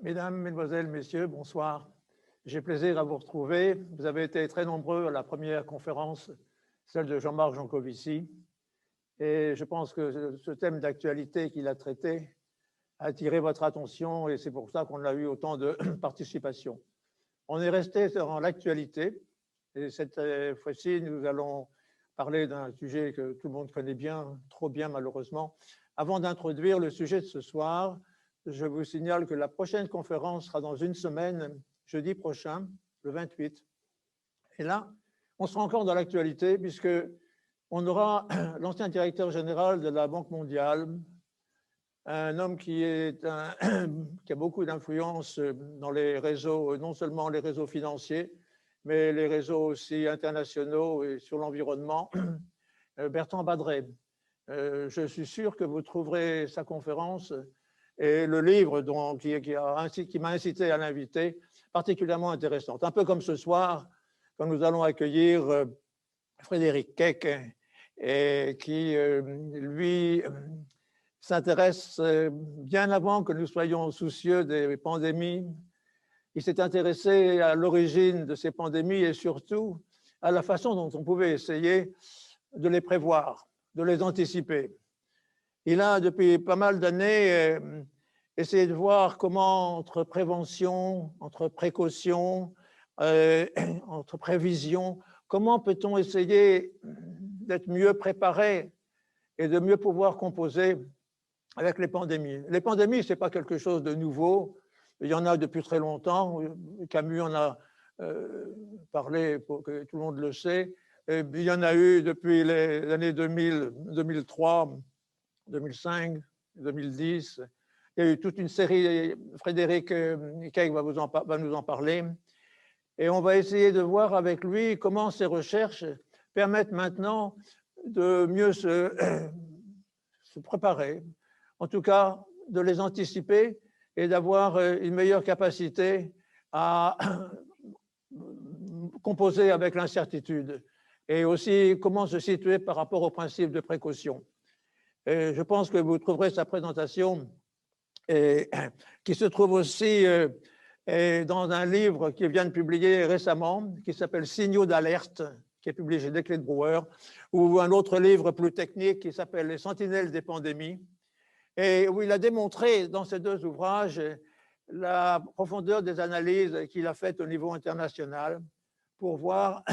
Mesdames, Mesdemoiselles, Messieurs, bonsoir. J'ai plaisir à vous retrouver. Vous avez été très nombreux à la première conférence, celle de Jean-Marc Jancovici. Et je pense que ce thème d'actualité qu'il a traité a attiré votre attention et c'est pour ça qu'on a eu autant de participation. On est resté dans l'actualité et cette fois-ci, nous allons parler d'un sujet que tout le monde connaît bien, trop bien malheureusement. Avant d'introduire le sujet de ce soir, je vous signale que la prochaine conférence sera dans une semaine, jeudi prochain, le 28. Et là, on sera encore dans l'actualité puisque on aura l'ancien directeur général de la Banque mondiale, un homme qui a beaucoup d'influence dans les réseaux, non seulement les réseaux financiers, mais les réseaux aussi internationaux et sur l'environnement, Bertrand Badret. Je suis sûr que vous trouverez sa conférence et le livre qui m'a incité à l'inviter particulièrement intéressant. Un peu comme ce soir, quand nous allons accueillir Frédéric Keck, et qui, lui, s'intéresse bien avant que nous soyons soucieux des pandémies. Il s'est intéressé à l'origine de ces pandémies et surtout à la façon dont on pouvait essayer de les prévoir, de les anticiper. Il a, depuis pas mal d'années, essayé de voir comment, entre prévention, entre précaution, entre prévision, comment peut-on essayer d'être mieux préparé et de mieux pouvoir composer avec les pandémies. Les pandémies, ce n'est pas quelque chose de nouveau. Il y en a depuis très longtemps. Camus en a parlé pour que tout le monde le sait. Et il y en a eu depuis les années 2000, 2003, 2005, 2010. Il y a eu toute une série. Frédéric Keck va nous en parler. Et on va essayer de voir avec lui comment ces recherches permettent maintenant de mieux se préparer, en tout cas de les anticiper et d'avoir une meilleure capacité à composer avec l'incertitude et aussi comment se situer par rapport au principe de précaution. Et je pense que vous trouverez sa présentation qui se trouve aussi dans un livre qu'il vient de publier récemment qui s'appelle Signaux d'alerte, qui est publié chez Desclés de Brouwer, ou un autre livre plus technique qui s'appelle Les sentinelles des pandémies, et où il a démontré dans ces deux ouvrages la profondeur des analyses qu'il a faites au niveau international pour voir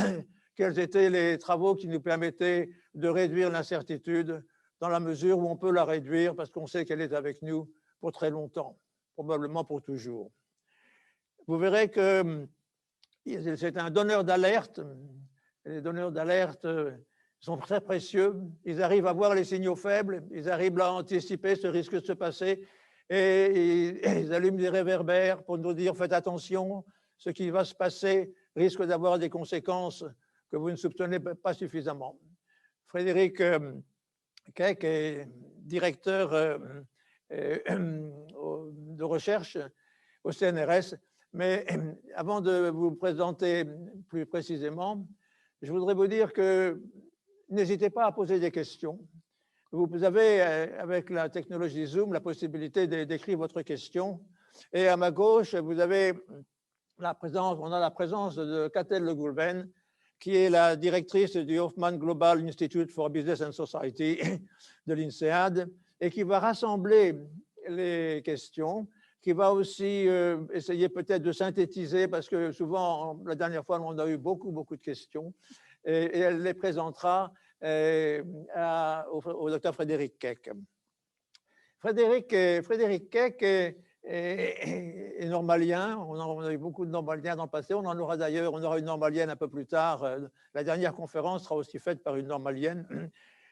quels étaient les travaux qui nous permettaient de réduire l'incertitude dans la mesure où on peut la réduire parce qu'on sait qu'elle est avec nous pour très longtemps, probablement pour toujours. Vous verrez que c'est un donneur d'alerte. Les donneurs d'alerte sont très précieux. Ils arrivent à voir les signaux faibles, ils arrivent à anticiper ce risque de se passer et ils allument des réverbères pour nous dire faites attention, ce qui va se passer risque d'avoir des conséquences que vous ne soupçonnez pas suffisamment. Frédéric Keck est directeur de recherche au CNRS, mais avant de vous présenter plus précisément, je voudrais vous dire que n'hésitez pas à poser des questions. Vous avez, avec la technologie Zoom, la possibilité d'écrire votre question. Et à ma gauche, vous avez on a la présence de Catel Le Goulven, qui est la directrice du Hoffman Global Institute for Business and Society de l'INSEAD, et qui va rassembler les questions, qui va aussi essayer peut-être de synthétiser, parce que souvent, la dernière fois, on a eu beaucoup de questions, et elle les présentera au docteur Frédéric Keck. Frédéric Keck est normalien. On a eu beaucoup de normaliens dans le passé. On en aura d'ailleurs, on aura une normalienne un peu plus tard. La dernière conférence sera aussi faite par une normalienne.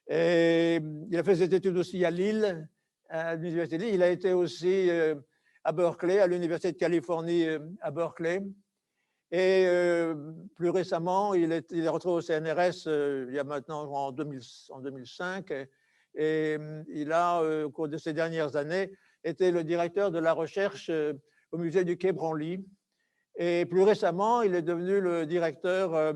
Et il a fait ses études aussi à Lille, à l'université de Lille. Il a été aussi à Berkeley, à l'université de Californie à Berkeley. Et plus récemment, il est retrouvé au CNRS il y a maintenant en 2005. Et il a, au cours de ces dernières années, été le directeur de la recherche au musée du Quai Branly. Et plus récemment, il est devenu le directeur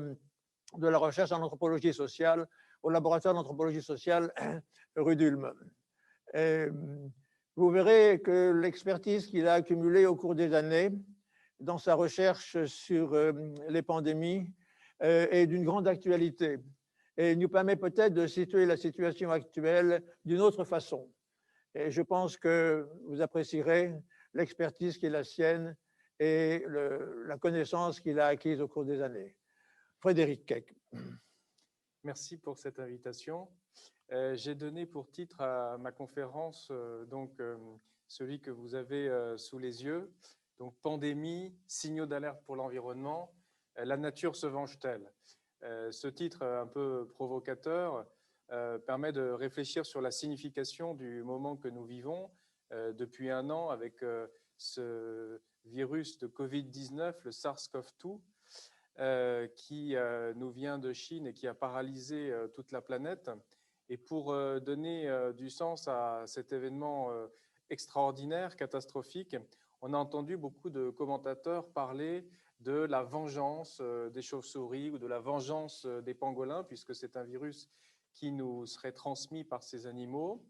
de la recherche en anthropologie sociale au laboratoire d'anthropologie sociale rue d'Ulm. Vous verrez que l'expertise qu'il a accumulée au cours des années dans sa recherche sur les pandémies est d'une grande actualité et nous permet peut-être de situer la situation actuelle d'une autre façon. Et je pense que vous apprécierez l'expertise qui est la sienne et la connaissance qu'il a acquise au cours des années. Frédéric Keck. Merci pour cette invitation. J'ai donné pour titre à ma conférence celui que vous avez sous les yeux, donc pandémie, signaux d'alerte pour l'environnement, la nature se venge-t-elle? Ce titre un peu provocateur permet de réfléchir sur la signification du moment que nous vivons depuis un an avec ce virus de Covid-19, le SARS-CoV-2, qui nous vient de Chine et qui a paralysé toute la planète. Et pour donner du sens à cet événement extraordinaire, catastrophique, on a entendu beaucoup de commentateurs parler de la vengeance des chauves-souris ou de la vengeance des pangolins, puisque c'est un virus qui nous serait transmis par ces animaux.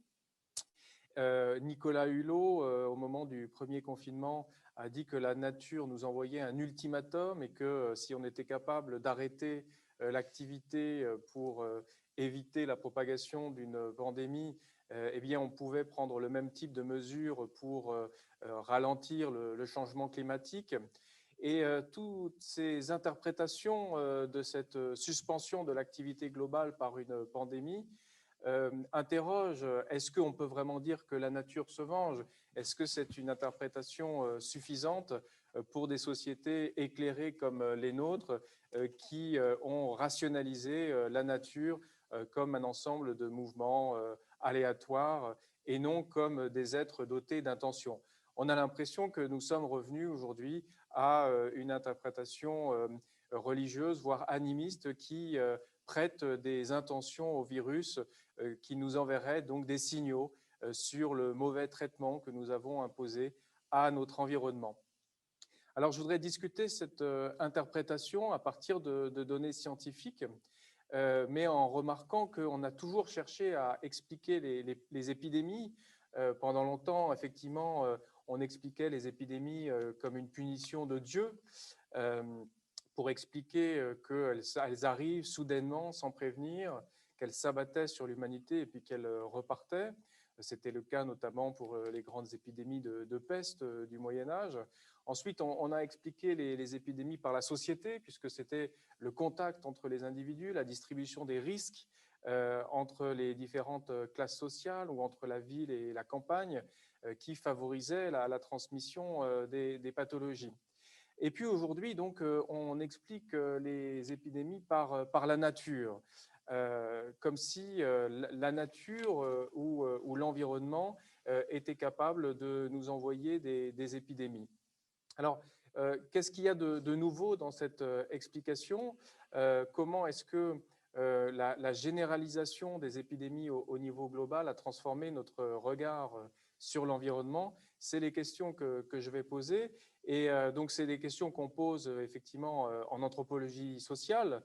Nicolas Hulot, au moment du premier confinement, a dit que la nature nous envoyait un ultimatum et que si on était capable d'arrêter l'activité pour éviter la propagation d'une pandémie, eh bien, on pouvait prendre le même type de mesures pour ralentir le changement climatique. Et toutes ces interprétations de cette suspension de l'activité globale par une pandémie interroge, est-ce qu'on peut vraiment dire que la nature se venge? Est-ce que c'est une interprétation suffisante pour des sociétés éclairées comme les nôtres qui ont rationalisé la nature comme un ensemble de mouvements aléatoires et non comme des êtres dotés d'intention? On a l'impression que nous sommes revenus aujourd'hui à une interprétation religieuse, voire animiste, qui prête des intentions au virus qui nous enverrait donc des signaux sur le mauvais traitement que nous avons imposé à notre environnement. Alors, je voudrais discuter cette interprétation à partir de données scientifiques, mais en remarquant qu'on a toujours cherché à expliquer les épidémies. Pendant longtemps, effectivement, on expliquait les épidémies comme une punition de Dieu pour expliquer qu'elles arrivent soudainement, sans prévenir, qu'elles s'abattaient sur l'humanité et puis qu'elles repartaient. C'était le cas notamment pour les grandes épidémies de peste du Moyen-Âge. Ensuite, on a expliqué les épidémies par la société, puisque c'était le contact entre les individus, la distribution des risques entre les différentes classes sociales ou entre la ville et la campagne qui favorisait la transmission des pathologies. Et puis aujourd'hui, donc, on explique les épidémies par la nature, comme si la nature ou l'environnement était capable de nous envoyer des épidémies. Alors, qu'est-ce qu'il y a de nouveau dans cette explication? Comment est-ce que la généralisation des épidémies au niveau global a transformé notre regard sur l'environnement? C'est les questions que je vais poser. Et donc, c'est des questions qu'on pose effectivement en anthropologie sociale,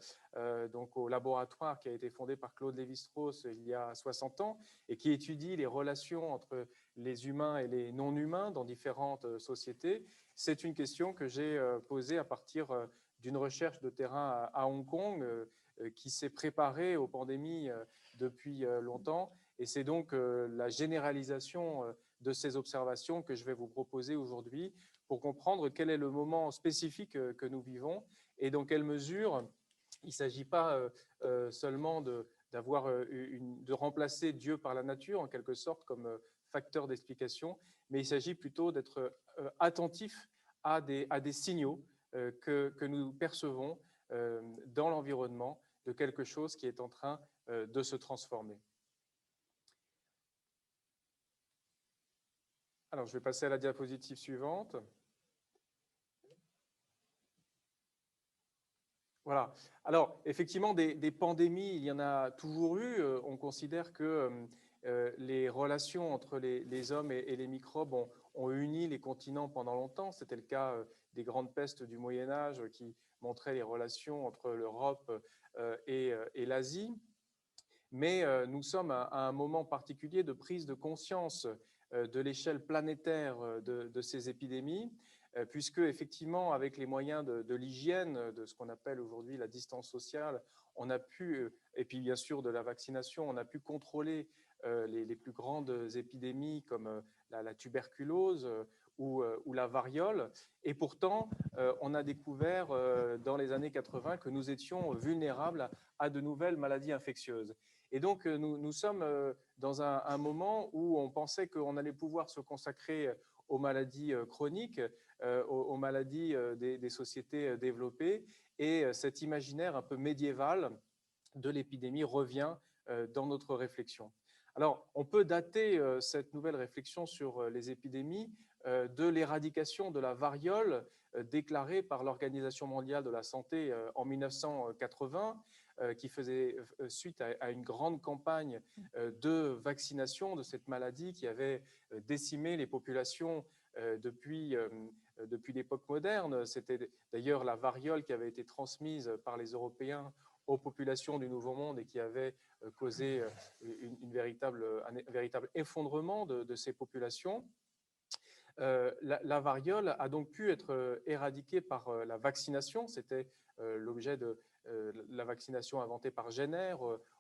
donc au laboratoire qui a été fondé par Claude Lévi-Strauss il y a 60 ans et qui étudie les relations entre les humains et les non-humains dans différentes sociétés. C'est une question que j'ai posée à partir d'une recherche de terrain à Hong Kong qui s'est préparée aux pandémies depuis longtemps. Et c'est donc la généralisation de ces observations que je vais vous proposer aujourd'hui pour comprendre quel est le moment spécifique que nous vivons et dans quelle mesure il ne s'agit pas seulement de remplacer Dieu par la nature, en quelque sorte, comme facteur d'explication, mais il s'agit plutôt d'être attentif à des signaux que nous percevons dans l'environnement de quelque chose qui est en train de se transformer. Alors, je vais passer à la diapositive suivante. Voilà. Alors, effectivement, des pandémies, il y en a toujours eu. On considère que les relations entre les hommes et les microbes ont uni les continents pendant longtemps. C'était le cas des grandes pestes du Moyen-Âge qui montraient les relations entre l'Europe et l'Asie. Mais nous sommes à un moment particulier de prise de conscience de l'échelle planétaire de ces épidémies, puisque effectivement, avec les moyens de l'hygiène, de ce qu'on appelle aujourd'hui la distance sociale, on a pu, et puis bien sûr de la vaccination, on a pu contrôler les plus grandes épidémies comme la tuberculose ou la variole. Et pourtant, on a découvert dans les années 80 que nous étions vulnérables à de nouvelles maladies infectieuses. Et donc, nous sommes dans un moment où on pensait qu'on allait pouvoir se consacrer aux maladies chroniques, aux maladies des sociétés développées. Et cet imaginaire un peu médiéval de l'épidémie revient dans notre réflexion. Alors, on peut dater cette nouvelle réflexion sur les épidémies de l'éradication de la variole déclarée par l'Organisation mondiale de la santé en 1980, qui faisait suite à une grande campagne de vaccination de cette maladie qui avait décimé les populations depuis l'époque moderne. C'était d'ailleurs la variole qui avait été transmise par les Européens aux populations du Nouveau Monde et qui avait causé un véritable effondrement de ces populations. La variole a donc pu être éradiquée par la vaccination. C'était l'objet de la vaccination inventée par Jenner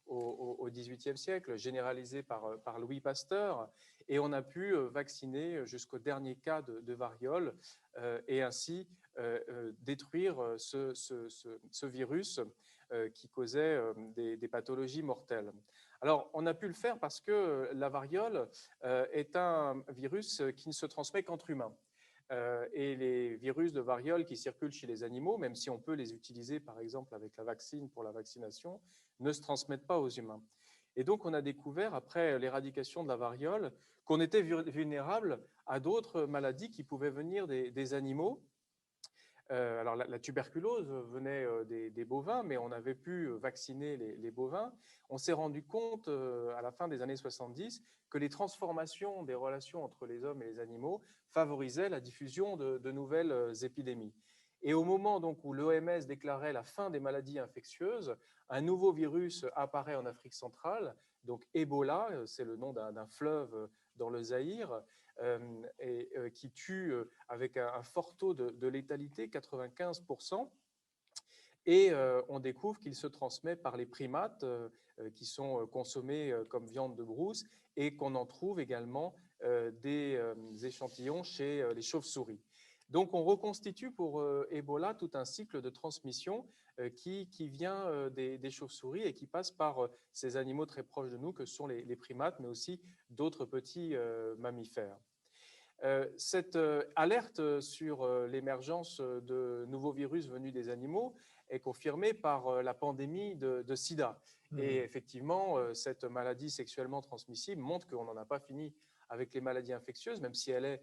au XVIIIe siècle, généralisée par Louis Pasteur. Et on a pu vacciner jusqu'au dernier cas de variole et ainsi détruire ce virus qui causait des pathologies mortelles. Alors, on a pu le faire parce que la variole est un virus qui ne se transmet qu'entre humains. Et les virus de variole qui circulent chez les animaux, même si on peut les utiliser par exemple avec la vaccine pour la vaccination, ne se transmettent pas aux humains. Et donc, on a découvert, après l'éradication de la variole, qu'on était vulnérable à d'autres maladies qui pouvaient venir des animaux. Alors, la tuberculose venait des bovins, mais on avait pu vacciner les bovins. On s'est rendu compte à la fin des années 70 que les transformations des relations entre les hommes et les animaux favorisaient la diffusion de nouvelles épidémies. Et au moment donc où l'OMS déclarait la fin des maladies infectieuses, un nouveau virus apparaît en Afrique centrale, donc Ebola, c'est le nom d'un fleuve dans le Zaïre, qui tue avec un fort taux de létalité, 95%. Et on découvre qu'il se transmet par les primates qui sont consommés comme viande de brousse et qu'on en trouve également des échantillons chez les chauves-souris. Donc on reconstitue pour Ebola tout un cycle de transmission qui vient des chauves-souris et qui passe par ces animaux très proches de nous que sont les primates, mais aussi d'autres petits mammifères. Cette alerte sur l'émergence de nouveaux virus venus des animaux est confirmée par la pandémie de sida. Et effectivement, cette maladie sexuellement transmissible montre qu'on n'en a pas fini avec les maladies infectieuses, même si elle est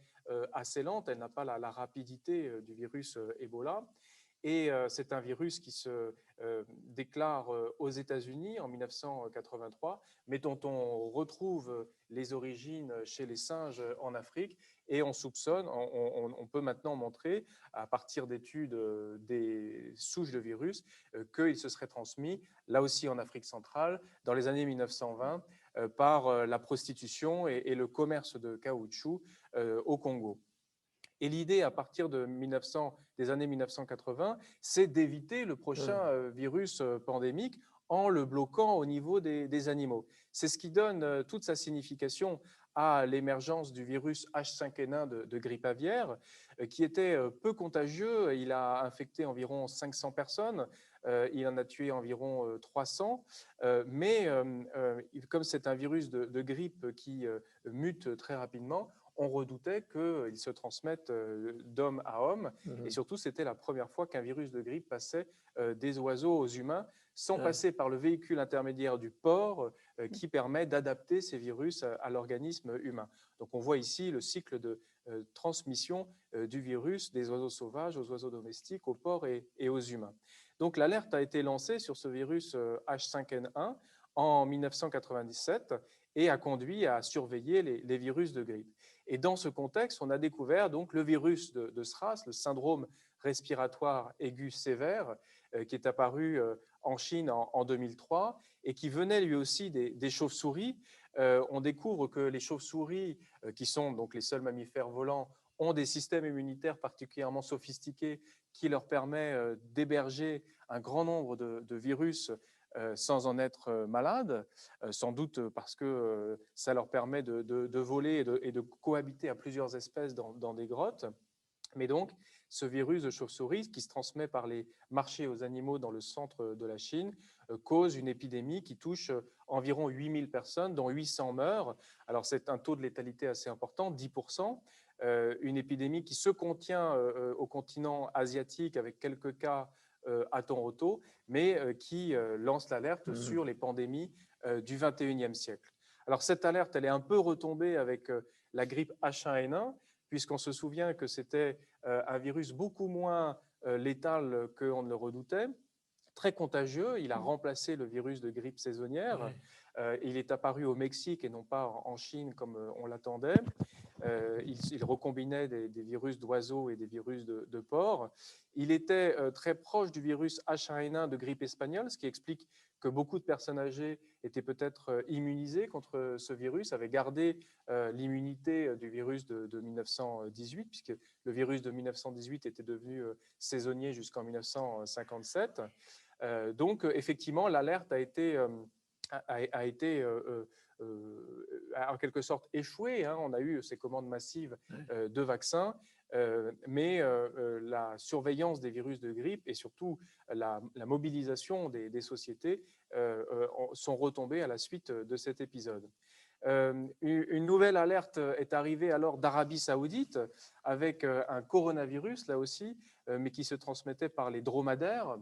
assez lente, elle n'a pas la rapidité du virus Ebola. Et c'est un virus qui se déclare aux États-Unis en 1983, mais dont on retrouve les origines chez les singes en Afrique. Et on soupçonne, on peut maintenant montrer, à partir d'études des souches de virus, qu'il se serait transmis, là aussi en Afrique centrale, dans les années 1920, par la prostitution et le commerce de caoutchouc au Congo. Et l'idée, à partir des années 1980, c'est d'éviter le prochain virus pandémique en le bloquant au niveau des animaux. C'est ce qui donne toute sa signification à l'émergence du virus H5N1 de grippe aviaire, qui était peu contagieux. Il a infecté environ 500 personnes, il en a tué environ 300, mais comme c'est un virus de grippe qui mute très rapidement, on redoutait qu'il se transmette d'homme à homme. Et surtout, c'était la première fois qu'un virus de grippe passait des oiseaux aux humains, sans passer par le véhicule intermédiaire du porc, qui permet d'adapter ces virus à l'organisme humain. Donc on voit ici le cycle de transmission du virus des oiseaux sauvages aux oiseaux domestiques, aux porcs et aux humains. Donc l'alerte a été lancée sur ce virus H5N1 en 1997 et a conduit à surveiller les virus de grippe. Et dans ce contexte, on a découvert donc le virus de SRAS, le syndrome respiratoire aigu sévère, qui est apparu en Chine en 2003 et qui venait lui aussi des chauves-souris, on découvre que les chauves-souris, qui sont donc les seuls mammifères volants, ont des systèmes immunitaires particulièrement sophistiqués qui leur permet d'héberger un grand nombre de virus sans en être malades, sans doute parce que ça leur permet de voler et de cohabiter à plusieurs espèces dans des grottes. Mais donc, ce virus de chauve-souris qui se transmet par les marchés aux animaux dans le centre de la Chine cause une épidémie qui touche environ 8000 personnes, dont 800 meurent. Alors, c'est un taux de létalité assez important, 10%. Une épidémie qui se contient au continent asiatique avec quelques cas à Toronto, mais qui lance l'alerte sur les pandémies du 21e siècle. Alors, cette alerte, elle est un peu retombée avec la grippe H1N1, puisqu'on se souvient que c'était un virus beaucoup moins létal qu'on ne le redoutait, très contagieux. Il a remplacé le virus de grippe saisonnière. Il est apparu au Mexique et non pas en Chine comme on l'attendait. Il recombinait des virus d'oiseaux et des virus de porcs. Il était très proche du virus H1N1 de grippe espagnole, ce qui explique que beaucoup de personnes âgées étaient peut-être immunisées contre ce virus, avaient gardé l'immunité du virus de 1918, puisque le virus de 1918 était devenu saisonnier jusqu'en 1957. Donc, effectivement, l'alerte a été en quelque sorte échoué. Hein. On a eu ces commandes massives de vaccins, mais la surveillance des virus de grippe et surtout la mobilisation des sociétés sont retombées à la suite de cet épisode. Une nouvelle alerte est arrivée alors d'Arabie Saoudite avec un coronavirus, là aussi, mais qui se transmettait par les dromadaires.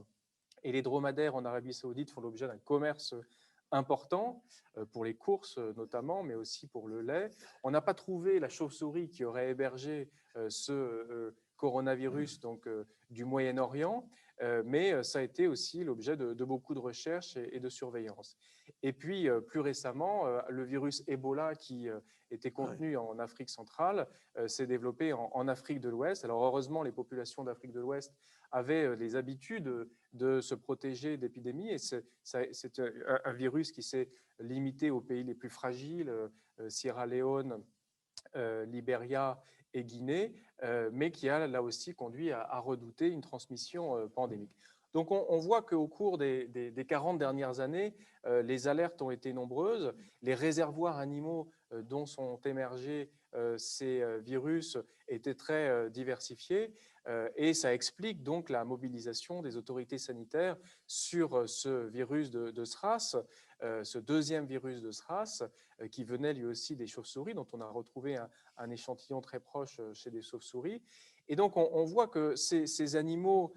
Et les dromadaires en Arabie Saoudite font l'objet d'un commerce important pour les courses notamment, mais aussi pour le lait. On n'a pas trouvé la chauve-souris qui aurait hébergé ce coronavirus donc, du Moyen-Orient, mais ça a été aussi l'objet de beaucoup de recherches et de surveillance. Et puis, plus récemment, le virus Ebola qui était contenu en Afrique centrale s'est développé en Afrique de l'Ouest. Alors, heureusement, les populations d'Afrique de l'Ouest avaient les habitudes de se protéger d'épidémies. Et c'est un virus qui s'est limité aux pays les plus fragiles, Sierra Leone, Libéria et Guinée, mais qui a là aussi conduit à redouter une transmission pandémique. Donc on voit qu'au cours des 40 dernières années, les alertes ont été nombreuses, les réservoirs animaux dont sont émergés ces virus étaient très diversifiés, et ça explique donc la mobilisation des autorités sanitaires sur ce virus de SRAS, ce deuxième virus de SRAS, qui venait lui aussi des chauves-souris, dont on a retrouvé un échantillon très proche chez des chauves-souris. Et donc, on voit que ces animaux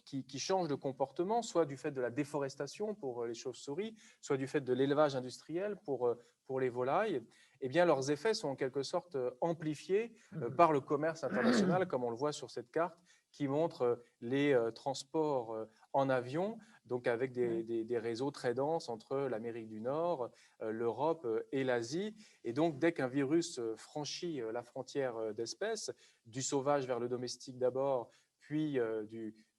qui changent de comportement, soit du fait de la déforestation pour les chauves-souris, soit du fait de l'élevage industriel pour les volailles, eh bien, leurs effets sont en quelque sorte amplifiés par le commerce international, comme on le voit sur cette carte, qui montre les transports en avion, donc avec des réseaux très denses entre l'Amérique du Nord, l'Europe et l'Asie. Et donc, dès qu'un virus franchit la frontière d'espèce, du sauvage vers le domestique d'abord, puis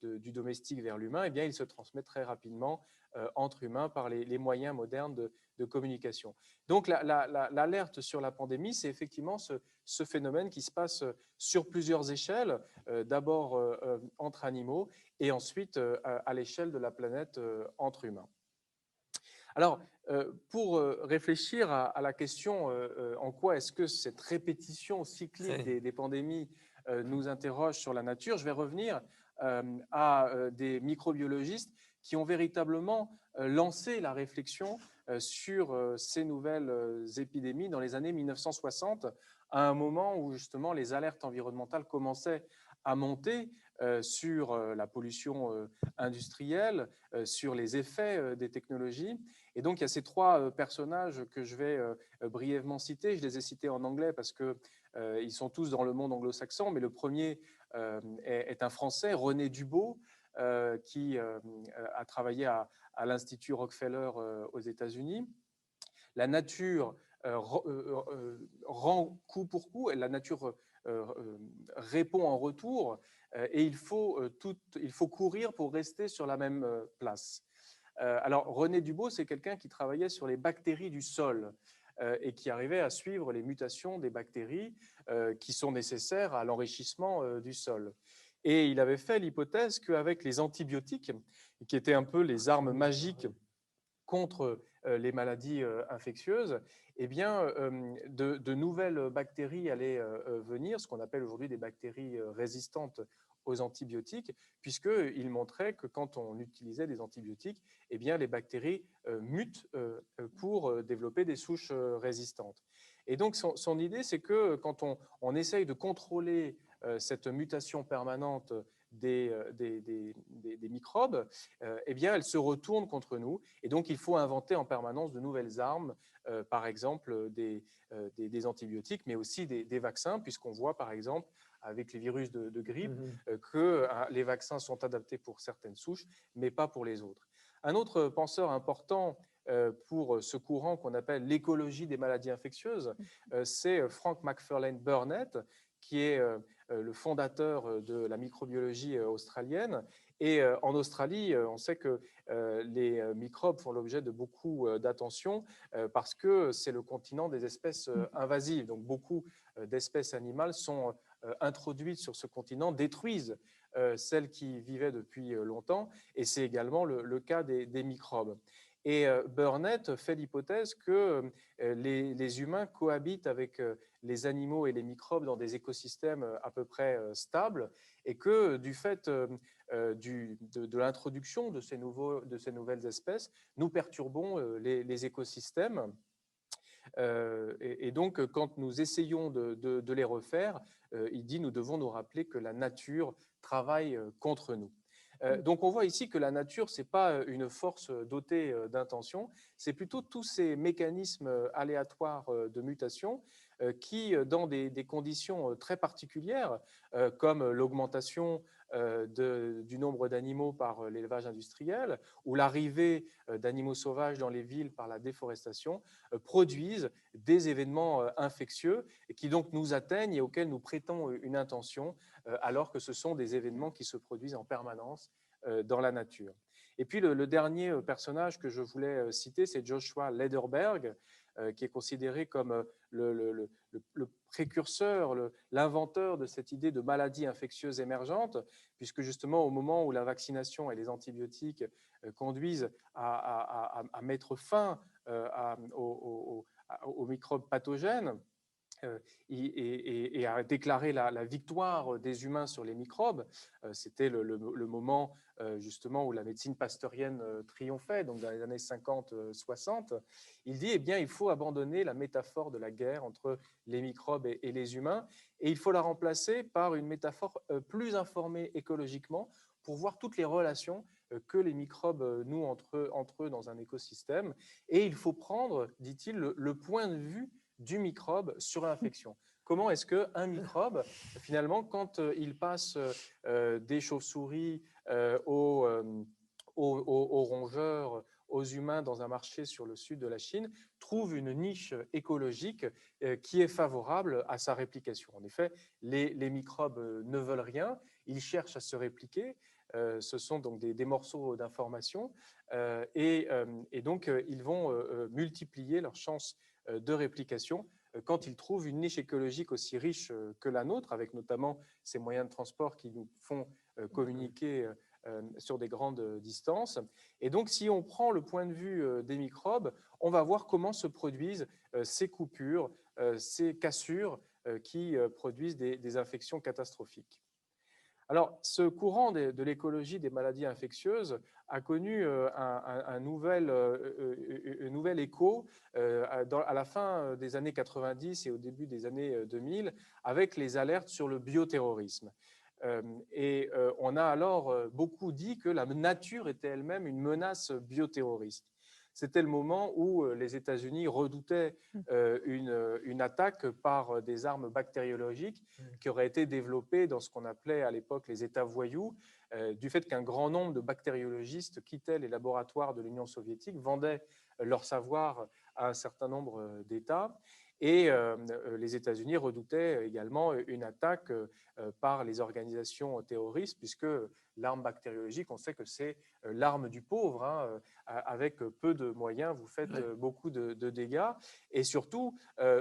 du domestique vers l'humain, eh bien, il se transmet très rapidement entre humains par les moyens modernes de communication. Donc, l'alerte sur la pandémie, c'est effectivement ce phénomène qui se passe sur plusieurs échelles, d'abord entre animaux et ensuite à l'échelle de la planète entre humains. Alors, pour réfléchir à la question en quoi est-ce que cette répétition cyclique des pandémies nous interroge sur la nature, je vais revenir à des microbiologistes qui ont véritablement lancé la réflexion sur ces nouvelles épidémies dans les années 1960, à un moment où justement les alertes environnementales commençaient à monter sur la pollution industrielle, sur les effets des technologies. Et donc, il y a ces trois personnages que je vais brièvement citer. Je les ai cités en anglais parce qu'ils sont tous dans le monde anglo-saxon, mais le premier est un Français, René Dubos, qui a travaillé à l'Institut Rockefeller aux États-Unis. La nature rend coup pour coup, et la nature répond en retour, et il faut courir pour rester sur la même place. Alors, René Dubos, c'est quelqu'un qui travaillait sur les bactéries du sol. et qui arrivait à suivre les mutations des bactéries qui sont nécessaires à l'enrichissement du sol. Et il avait fait l'hypothèse qu'avec les antibiotiques, qui étaient un peu les armes magiques contre les maladies infectieuses, eh bien, de nouvelles bactéries allaient venir, ce qu'on appelle aujourd'hui des bactéries résistantes aux antibiotiques, puisqu'il montrait que quand on utilisait des antibiotiques, eh bien, les bactéries mutent pour développer des souches résistantes. Et donc, son idée, c'est que quand on essaye de contrôler cette mutation permanente des microbes, eh bien, elles se retournent contre nous. Et donc, il faut inventer en permanence de nouvelles armes, par exemple des antibiotiques, mais aussi des vaccins, puisqu'on voit, par exemple, avec les virus de grippe, que les vaccins sont adaptés pour certaines souches, mais pas pour les autres. Un autre penseur important pour ce courant qu'on appelle l'écologie des maladies infectieuses, c'est Frank McFarlane Burnett, qui est le fondateur de la microbiologie australienne. Et en Australie, on sait que les microbes font l'objet de beaucoup d'attention parce que c'est le continent des espèces invasives. Donc beaucoup d'espèces animales sont introduites sur ce continent, détruisent celles qui vivaient depuis longtemps, et c'est également le cas des microbes. Et Burnett fait l'hypothèse que les humains cohabitent avec les animaux et les microbes dans des écosystèmes à peu près stables, et que du fait de l'introduction de ces nouvelles espèces, nous perturbons les écosystèmes. Et donc, quand nous essayons de les refaire, il dit nous devons nous rappeler que la nature travaille contre nous. Donc on voit ici que la nature, ce n'est pas une force dotée d'intention, c'est plutôt tous ces mécanismes aléatoires de mutation qui, dans des conditions très particulières, comme l'augmentation du nombre d'animaux par l'élevage industriel ou l'arrivée d'animaux sauvages dans les villes par la déforestation, produisent des événements infectieux et qui donc nous atteignent et auxquels nous prêtons une intention, alors que ce sont des événements qui se produisent en permanence dans la nature. Et puis le dernier personnage que je voulais citer, c'est Joshua Lederberg, qui est considéré comme le précurseur, l'inventeur de cette idée de maladie infectieuse émergente, puisque justement au moment où la vaccination et les antibiotiques conduisent à mettre fin aux microbes pathogènes, et a déclaré la victoire des humains sur les microbes. C'était le moment justement où la médecine pasteurienne triomphait, donc dans les années 50-60. Il dit, eh bien, il faut abandonner la métaphore de la guerre entre les microbes et les humains, et il faut la remplacer par une métaphore plus informée écologiquement pour voir toutes les relations que les microbes nouent entre eux dans un écosystème. Et il faut prendre, dit-il, le point de vue du microbe sur l'infection. Comment est-ce qu'un microbe, finalement, quand il passe des chauves-souris aux rongeurs, aux humains dans un marché sur le sud de la Chine, trouve une niche écologique qui est favorable à sa réplication. En effet, les microbes ne veulent rien, ils cherchent à se répliquer. Ce sont donc des morceaux d'information et donc ils vont multiplier leurs chances de réplication quand ils trouvent une niche écologique aussi riche que la nôtre, avec notamment ces moyens de transport qui nous font communiquer sur des grandes distances. Et donc, si on prend le point de vue des microbes, on va voir comment se produisent ces coupures, ces cassures qui produisent des infections catastrophiques. Alors, ce courant de l'écologie des maladies infectieuses a connu un nouvel écho à la fin des années 90 et au début des années 2000 avec les alertes sur le bioterrorisme. Et on a alors beaucoup dit que la nature était elle-même une menace bioterroriste. C'était le moment où les États-Unis redoutaient une attaque par des armes bactériologiques qui auraient été développées dans ce qu'on appelait à l'époque les États voyous, du fait qu'un grand nombre de bactériologistes quittaient les laboratoires de l'Union soviétique, vendaient leur savoir à un certain nombre d'États. Et les États-Unis redoutaient également une attaque par les organisations terroristes, puisque l'arme bactériologique, on sait que c'est l'arme du pauvre, hein. Avec peu de moyens, vous faites beaucoup de dégâts, et surtout,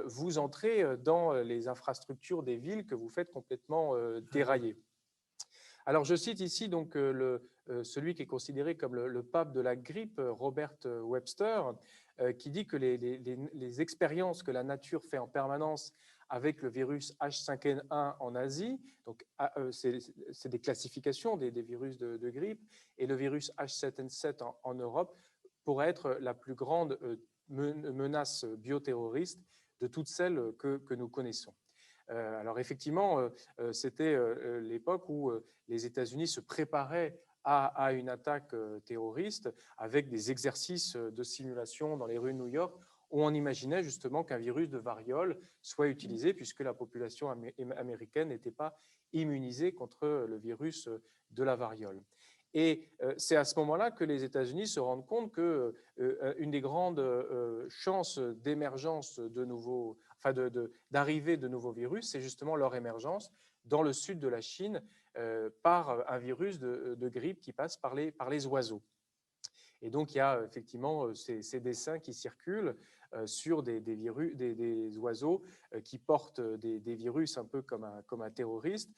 vous entrez dans les infrastructures des villes que vous faites complètement dérailler. Alors, je cite ici donc celui qui est considéré comme le pape de la grippe, Robert Webster, qui dit que les expériences que la nature fait en permanence avec le virus H5N1 en Asie, donc c'est des classifications des virus de grippe, et le virus H7N7 en Europe pourrait être la plus grande menace bioterroriste de toutes celles que nous connaissons. Alors effectivement, c'était l'époque où les États-Unis se préparaient à une attaque terroriste avec des exercices de simulation dans les rues de New York où on imaginait justement qu'un virus de variole soit utilisé puisque la population américaine n'était pas immunisée contre le virus de la variole. Et c'est à ce moment-là que les États-Unis se rendent compte qu'une des grandes chances d'émergence de nouveaux, enfin d'arrivée de nouveaux virus, c'est justement leur émergence dans le sud de la Chine par un virus de grippe qui passe par les oiseaux. Et donc, il y a effectivement ces dessins qui circulent sur des oiseaux qui portent des virus un peu comme un terroriste.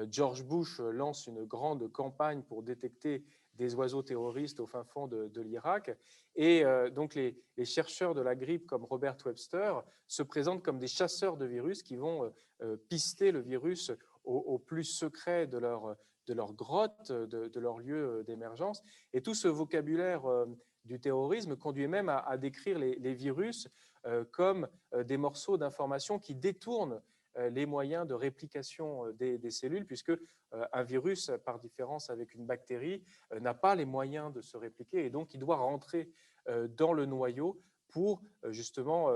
George Bush lance une grande campagne pour détecter des oiseaux terroristes au fin fond de l'Irak. Et donc, les chercheurs de la grippe comme Robert Webster se présentent comme des chasseurs de virus qui vont pister le virus au plus secret de leur grotte, de leur lieu d'émergence. Et tout ce vocabulaire du terrorisme conduit même à décrire les virus comme des morceaux d'information qui détournent les moyens de réplication des cellules, puisque un virus, par différence avec une bactérie, n'a pas les moyens de se répliquer, et donc il doit rentrer dans le noyau pour justement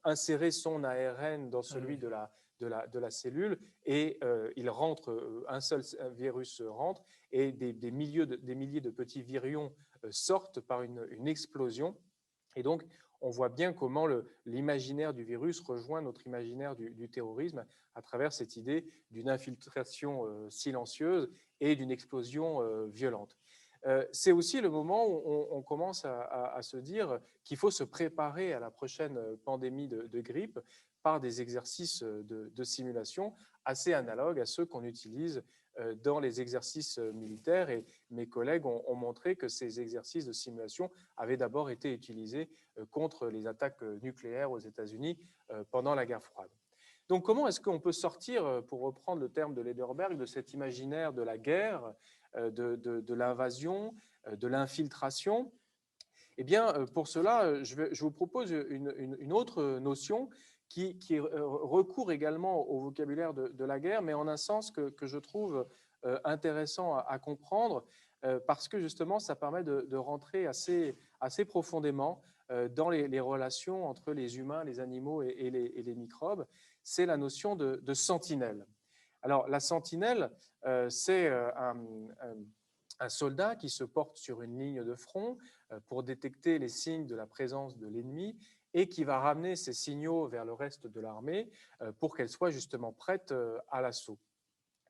insérer son ARN dans celui de la cellule, et il rentre, un seul virus rentre, et des milliers de petits virions sortent par une explosion. Et donc, on voit bien comment l'imaginaire du virus rejoint notre imaginaire du terrorisme à travers cette idée d'une infiltration silencieuse et d'une explosion violente. C'est aussi le moment où on commence à se dire qu'il faut se préparer à la prochaine pandémie de grippe par des exercices de simulation assez analogues à ceux qu'on utilise dans les exercices militaires. Et mes collègues ont montré que ces exercices de simulation avaient d'abord été utilisés contre les attaques nucléaires aux États-Unis pendant la guerre froide. Donc, comment est-ce qu'on peut sortir, pour reprendre le terme de Lederberg, de cet imaginaire de la guerre, de l'invasion, de l'infiltration? Eh bien, pour cela, je vous propose une autre notion qui recourt également au vocabulaire de la guerre, mais en un sens que je trouve intéressant à comprendre, parce que justement, ça permet de rentrer assez profondément dans les relations entre les humains, les animaux et les microbes. C'est la notion de sentinelle. Alors, la sentinelle, c'est un soldat qui se porte sur une ligne de front pour détecter les signes de la présence de l'ennemi et qui va ramener ces signaux vers le reste de l'armée pour qu'elle soit justement prête à l'assaut.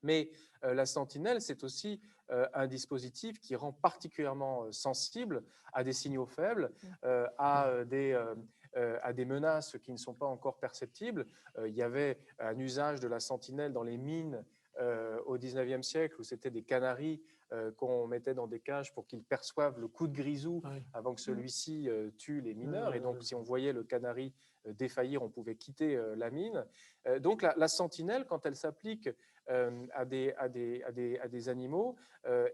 Mais la sentinelle, c'est aussi un dispositif qui rend particulièrement sensible à des signaux faibles, à des menaces qui ne sont pas encore perceptibles. Il y avait un usage de la sentinelle dans les mines au XIXe siècle, où c'était des canaris qu'on mettait dans des cages pour qu'ils perçoivent le coup de grisou avant que celui-ci tue les mineurs. Et donc, si on voyait le canari défaillir, on pouvait quitter la mine. Donc, la sentinelle, quand elle s'applique à des animaux,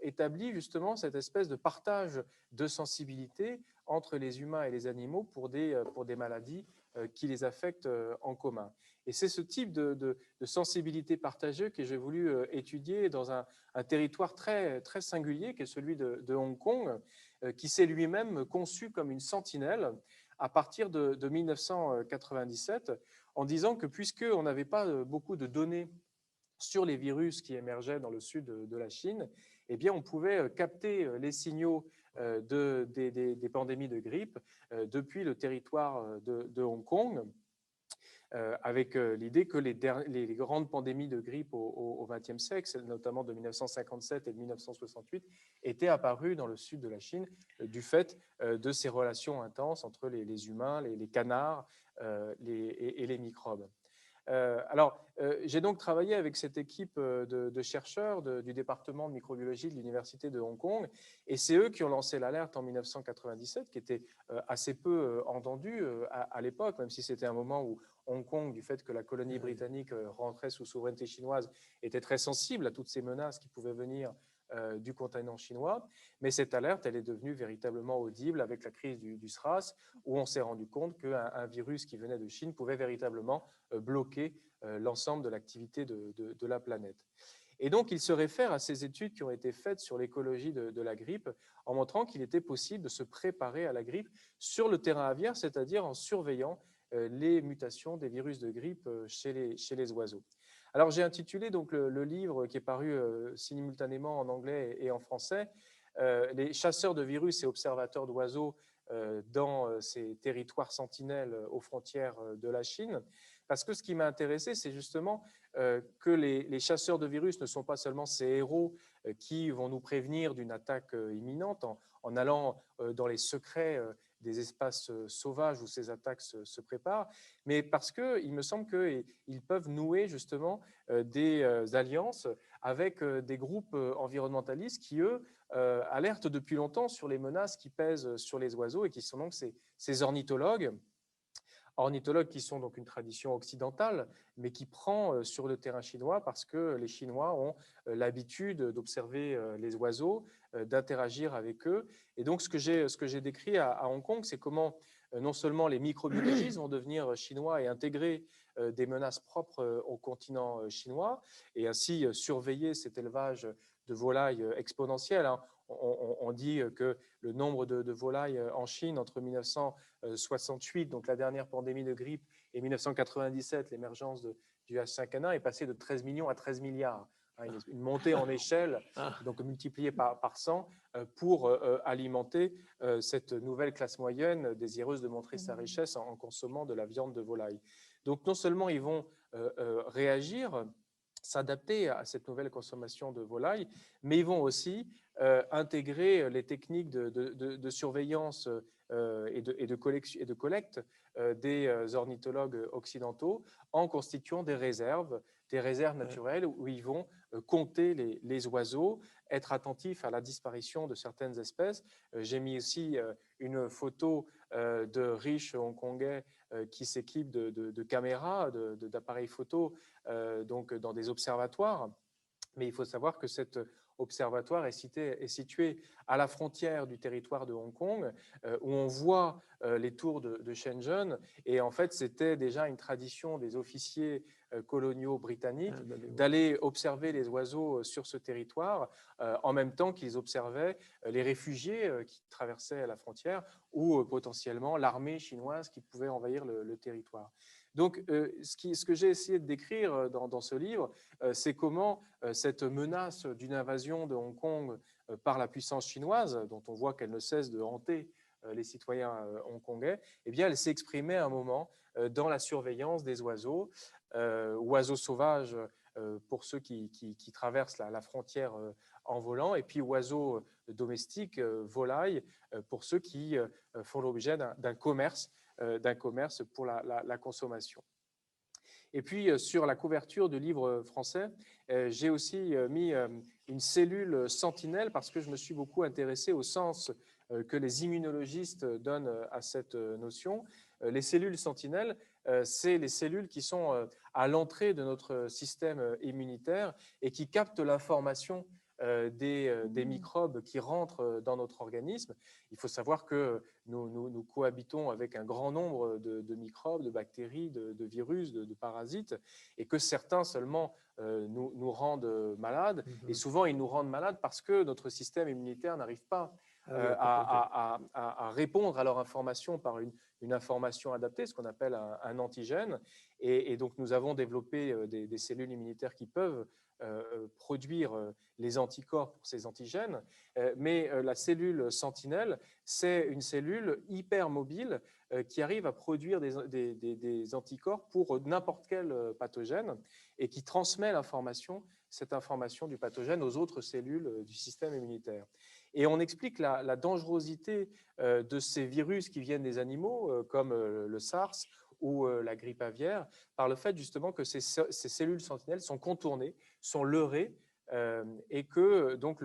établit justement cette espèce de partage de sensibilité entre les humains et les animaux pour des maladies qui les affectent en commun. Et c'est ce type de sensibilité partagée que j'ai voulu étudier dans un territoire très, très singulier, qui est celui de Hong Kong, qui s'est lui-même conçu comme une sentinelle à partir de 1997, en disant que puisqu'on n'avait pas beaucoup de données sur les virus qui émergeaient dans le sud de la Chine, eh bien, on pouvait capter les signaux des pandémies de grippe depuis le territoire de Hong Kong. avec l'idée que les grandes pandémies de grippe au XXe siècle, celles notamment de 1957 et de 1968, étaient apparues dans le sud de la Chine du fait de ces relations intenses entre les humains, les canards et les microbes. J'ai donc travaillé avec cette équipe de chercheurs du département de microbiologie de l'Université de Hong Kong, et c'est eux qui ont lancé l'alerte en 1997, qui était assez peu entendue à l'époque, même si c'était un moment où Hong Kong, du fait que la colonie britannique rentrait sous souveraineté chinoise, était très sensible à toutes ces menaces qui pouvaient venir du continent chinois. Mais cette alerte, elle est devenue véritablement audible avec la crise du SRAS, où on s'est rendu compte qu'un virus qui venait de Chine pouvait véritablement bloquer l'ensemble de l'activité de la planète. Et donc, il se réfère à ces études qui ont été faites sur l'écologie de la grippe, en montrant qu'il était possible de se préparer à la grippe sur le terrain aviaire, c'est-à-dire en surveillant les mutations des virus de grippe chez les oiseaux. Alors, j'ai intitulé donc le livre qui est paru simultanément en anglais et en français, Les chasseurs de virus et observateurs d'oiseaux dans ces territoires sentinelles aux frontières de la Chine. Parce que ce qui m'a intéressé, c'est justement que les chasseurs de virus ne sont pas seulement ces héros qui vont nous prévenir d'une attaque imminente en allant dans les secrets des espaces sauvages où ces attaques se préparent, mais parce qu'il me semble qu'ils peuvent nouer justement des alliances avec des groupes environnementalistes qui, eux, alertent depuis longtemps sur les menaces qui pèsent sur les oiseaux et qui sont donc ces ornithologues qui sont donc une tradition occidentale, mais qui prend sur le terrain chinois parce que les Chinois ont l'habitude d'observer les oiseaux, d'interagir avec eux. Et donc, ce que j'ai décrit à Hong Kong, c'est comment non seulement les microbiologistes vont devenir chinois et intégrer des menaces propres au continent chinois, et ainsi surveiller cet élevage de volailles exponentiel. On dit que le nombre de volailles en Chine entre 1968, donc la dernière pandémie de grippe, et 1997, l'émergence du H5N1, est passé de 13 millions à 13 milliards. Une montée en échelle, donc multipliée par 100, pour alimenter cette nouvelle classe moyenne désireuse de montrer sa richesse en consommant de la viande de volaille. Donc non seulement ils vont réagir, s'adapter à cette nouvelle consommation de volaille, mais ils vont aussi intégrer les techniques de surveillance et de collecte des ornithologues occidentaux en constituant des réserves naturelles où ils vont compter les oiseaux, être attentifs à la disparition de certaines espèces. J'ai mis aussi une photo de riches hongkongais qui s'équipent de caméras, d'appareils photo donc dans des observatoires. Mais il faut savoir que cet observatoire est situé à la frontière du territoire de Hong Kong, où on voit les tours de Shenzhen. Et en fait, c'était déjà une tradition des officiers coloniaux britanniques d'aller observer les oiseaux sur ce territoire, en même temps qu'ils observaient les réfugiés qui traversaient la frontière ou potentiellement l'armée chinoise qui pouvait envahir le territoire. Donc, ce que j'ai essayé de décrire dans ce livre, c'est comment cette menace d'une invasion de Hong Kong par la puissance chinoise, dont on voit qu'elle ne cesse de hanter les citoyens hongkongais, eh bien, elle s'est exprimée à un moment dans la surveillance des oiseaux, oiseaux sauvages pour ceux qui traversent la frontière en volant, et puis oiseaux domestiques, volailles, pour ceux qui font l'objet d'un commerce pour la consommation. Et puis, sur la couverture du livre français, j'ai aussi mis une cellule sentinelle parce que je me suis beaucoup intéressé au sens que les immunologistes donnent à cette notion. Les cellules sentinelles, c'est les cellules qui sont à l'entrée de notre système immunitaire et qui captent l'information des microbes qui rentrent dans notre organisme. Il faut savoir que nous cohabitons avec un grand nombre de microbes, de bactéries, de virus, de parasites, et que certains seulement nous rendent malades. Et souvent, ils nous rendent malades parce que notre système immunitaire n'arrive pas à répondre à leur information par une information adaptée, ce qu'on appelle un antigène. Et donc, nous avons développé des cellules immunitaires qui peuvent produire les anticorps pour ces antigènes, mais la cellule sentinelle, c'est une cellule hyper mobile qui arrive à produire des anticorps pour n'importe quel pathogène et qui transmet cette information du pathogène aux autres cellules du système immunitaire. Et on explique la dangerosité de ces virus qui viennent des animaux, comme le SARS ou la grippe aviaire, par le fait justement que ces cellules sentinelles sont contournées, sont leurrées, et que donc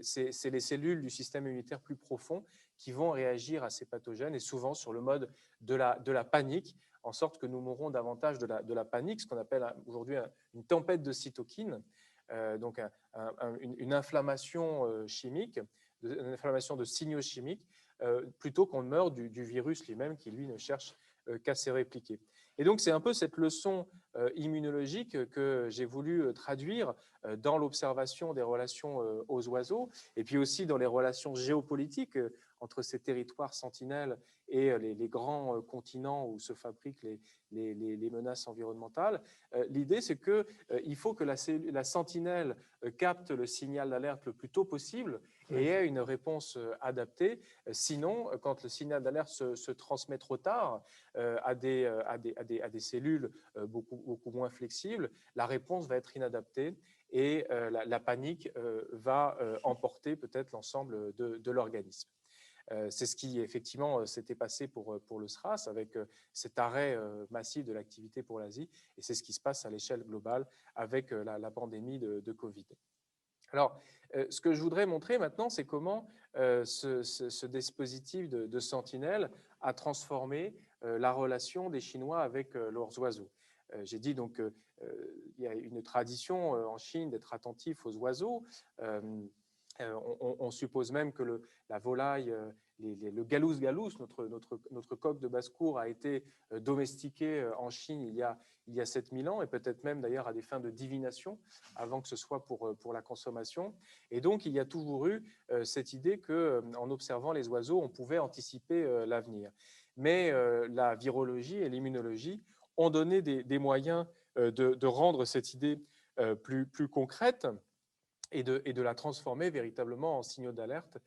c'est les cellules du système immunitaire plus profond qui vont réagir à ces pathogènes, et souvent sur le mode de la panique, en sorte que nous mourrons davantage de la panique, ce qu'on appelle aujourd'hui une tempête de cytokines, donc une inflammation chimique, une inflammation de signaux chimiques, plutôt qu'on meurt du virus lui-même qui, lui, ne cherche qu'à se répliquer. Et donc, c'est un peu cette leçon immunologique que j'ai voulu traduire dans l'observation des relations aux oiseaux, et puis aussi dans les relations géopolitiques entre ces territoires sentinelles et les grands continents où se fabriquent les menaces environnementales. L'idée, c'est qu'il faut que la sentinelle capte le signal d'alerte le plus tôt possible et ait une réponse adaptée. Sinon, quand le signal d'alerte se transmet trop tard à des cellules beaucoup moins flexibles, la réponse va être inadaptée et la panique va emporter peut-être l'ensemble de l'organisme. C'est ce qui, effectivement, s'était passé pour le SRAS, avec cet arrêt massif de l'activité pour l'Asie, et c'est ce qui se passe à l'échelle globale avec la pandémie de Covid. Alors, ce que je voudrais montrer maintenant, c'est comment ce dispositif de sentinelle a transformé la relation des Chinois avec leurs oiseaux. J'ai dit donc qu'il y a une tradition en Chine d'être attentif aux oiseaux. On suppose même que la volaille, le Gallus, notre coq de basse-cour, a été domestiqué en Chine il y a 7000 ans, et peut-être même d'ailleurs à des fins de divination, avant que ce soit pour la consommation. Et donc, il y a toujours eu cette idée qu'en observant les oiseaux, on pouvait anticiper l'avenir. Mais la virologie et l'immunologie ont donné des moyens de rendre cette idée plus concrète, et de la transformer véritablement en signaux d'alerte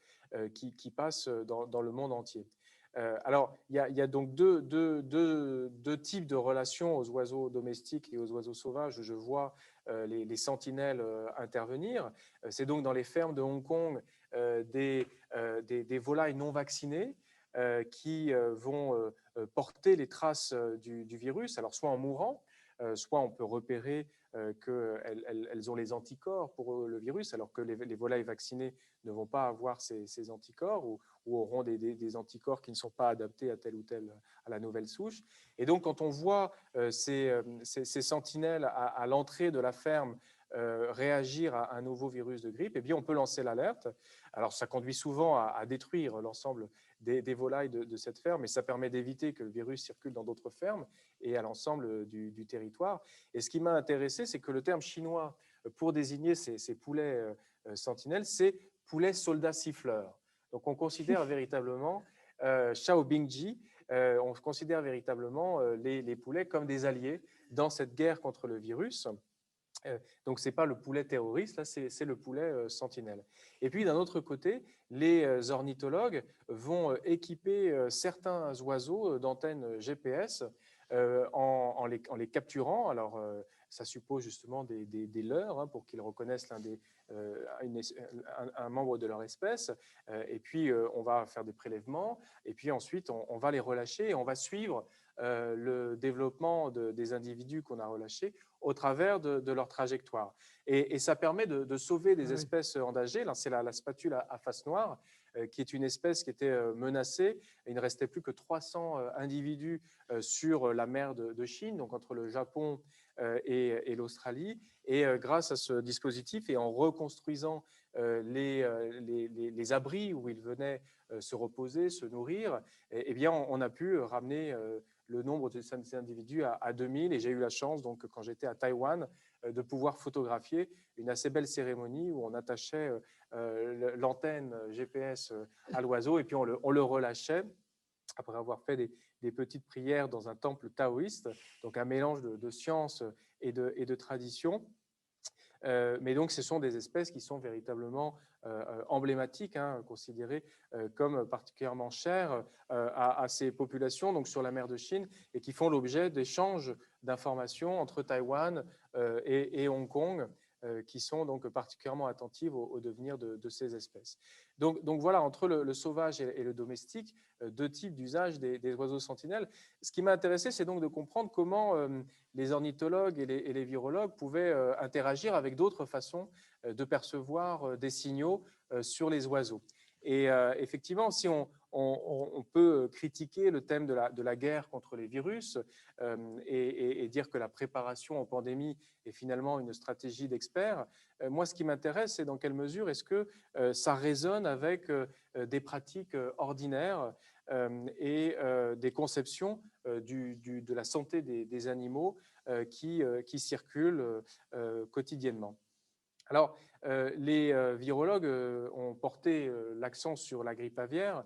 qui passent dans le monde entier. Alors, il y a donc deux types de relations aux oiseaux domestiques et aux oiseaux sauvages où je vois les sentinelles intervenir. C'est donc dans les fermes de Hong Kong des volailles non vaccinées qui vont porter les traces du virus, alors soit en mourant, soit on peut repérer qu'elles ont les anticorps pour le virus, alors que les volailles vaccinées ne vont pas avoir ces anticorps ou auront des anticorps qui ne sont pas adaptés à telle ou telle, à la nouvelle souche. Et donc, quand on voit ces sentinelles à l'entrée de la ferme réagir à un nouveau virus de grippe, eh bien, on peut lancer l'alerte. Alors, ça conduit souvent à détruire l'ensemble des volailles de cette ferme, mais ça permet d'éviter que le virus circule dans d'autres fermes et à l'ensemble du territoire. Et ce qui m'a intéressé, c'est que le terme chinois pour désigner ces poulets sentinelles, c'est poulet soldat siffleur. Donc, on considère véritablement Xiao Bingji, on considère véritablement les poulets comme des alliés dans cette guerre contre le virus. Donc, ce n'est pas le poulet terroriste, là, c'est le poulet sentinelle. Et puis, d'un autre côté, les ornithologues vont équiper certains oiseaux d'antennes GPS en les capturant. Alors, ça suppose justement des leurres hein, pour qu'ils reconnaissent un membre de leur espèce. Et puis, on va faire des prélèvements. Et puis ensuite, on va les relâcher et on va suivre le développement des individus qu'on a relâchés au travers de leur trajectoire. Et ça permet de sauver des espèces en danger. C'est la spatule à face noire, qui est une espèce qui était menacée. Il ne restait plus que 300 individus sur la mer de Chine, donc entre le Japon et l'Australie. Et grâce à ce dispositif et en reconstruisant les abris où ils venaient se reposer, se nourrir, eh bien, on a pu ramener le nombre de ces individus à 2000. Et j'ai eu la chance, donc, quand j'étais à Taïwan, de pouvoir photographier une assez belle cérémonie où on attachait l'antenne GPS à l'oiseau et puis on le relâchait après avoir fait des petites prières dans un temple taoïste, donc un mélange de science et de tradition. Mais donc, ce sont des espèces qui sont véritablement emblématiques, hein, considérées comme particulièrement chères à ces populations, donc sur la mer de Chine, et qui font l'objet d'échanges d'informations entre Taïwan et Hong Kong, qui sont donc particulièrement attentives au devenir de ces espèces. Donc voilà, entre le sauvage et le domestique, deux types d'usage des oiseaux sentinelles. Ce qui m'a intéressé, c'est donc de comprendre comment les ornithologues et les virologues pouvaient interagir avec d'autres façons de percevoir des signaux sur les oiseaux. Et effectivement, si on peut critiquer le thème de la guerre contre les virus et dire que la préparation aux pandémies est finalement une stratégie d'experts, moi, ce qui m'intéresse, c'est dans quelle mesure est-ce que ça résonne avec des pratiques ordinaires et des conceptions de la santé des animaux qui circulent quotidiennement. Alors, les virologues ont porté l'accent sur la grippe aviaire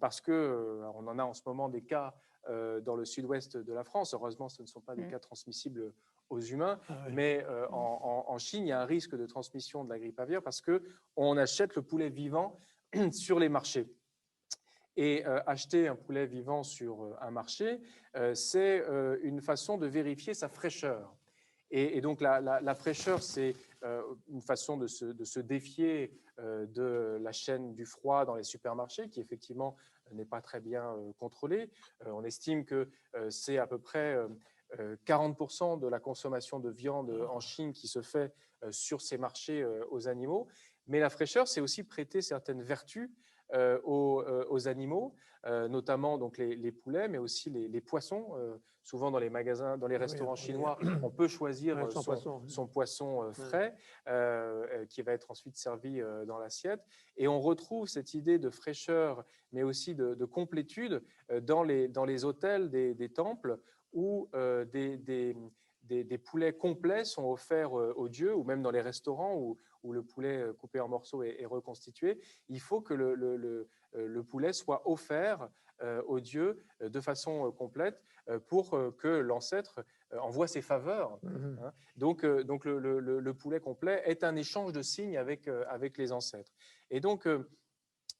parce qu'on en a en ce moment des cas dans le sud-ouest de la France. Heureusement, ce ne sont pas des cas transmissibles aux humains, mais en Chine, il y a un risque de transmission de la grippe aviaire parce qu'on achète le poulet vivant sur les marchés. Et acheter un poulet vivant sur un marché, c'est une façon de vérifier sa fraîcheur. Et donc la fraîcheur, c'est une façon de se défier de la chaîne du froid dans les supermarchés, qui effectivement n'est pas très bien contrôlée. On estime que c'est à peu près 40% de la consommation de viande en Chine qui se fait sur ces marchés aux animaux. Mais la fraîcheur, c'est aussi prêter certaines vertus aux animaux, notamment donc les poulets, mais aussi les poissons. Souvent dans les magasins, dans les restaurants chinois, on peut choisir son poisson frais qui va être ensuite servi dans l'assiette. Et on retrouve cette idée de fraîcheur, mais aussi de complétude dans les hôtels des temples où des poulets complets sont offerts aux dieux, ou même dans les restaurants où le poulet coupé en morceaux est reconstitué. Il faut que le poulet soit offert aux dieux de façon complète pour que l'ancêtre envoie ses faveurs. Hein. Donc le poulet complet est un échange de signes avec les ancêtres. Et donc,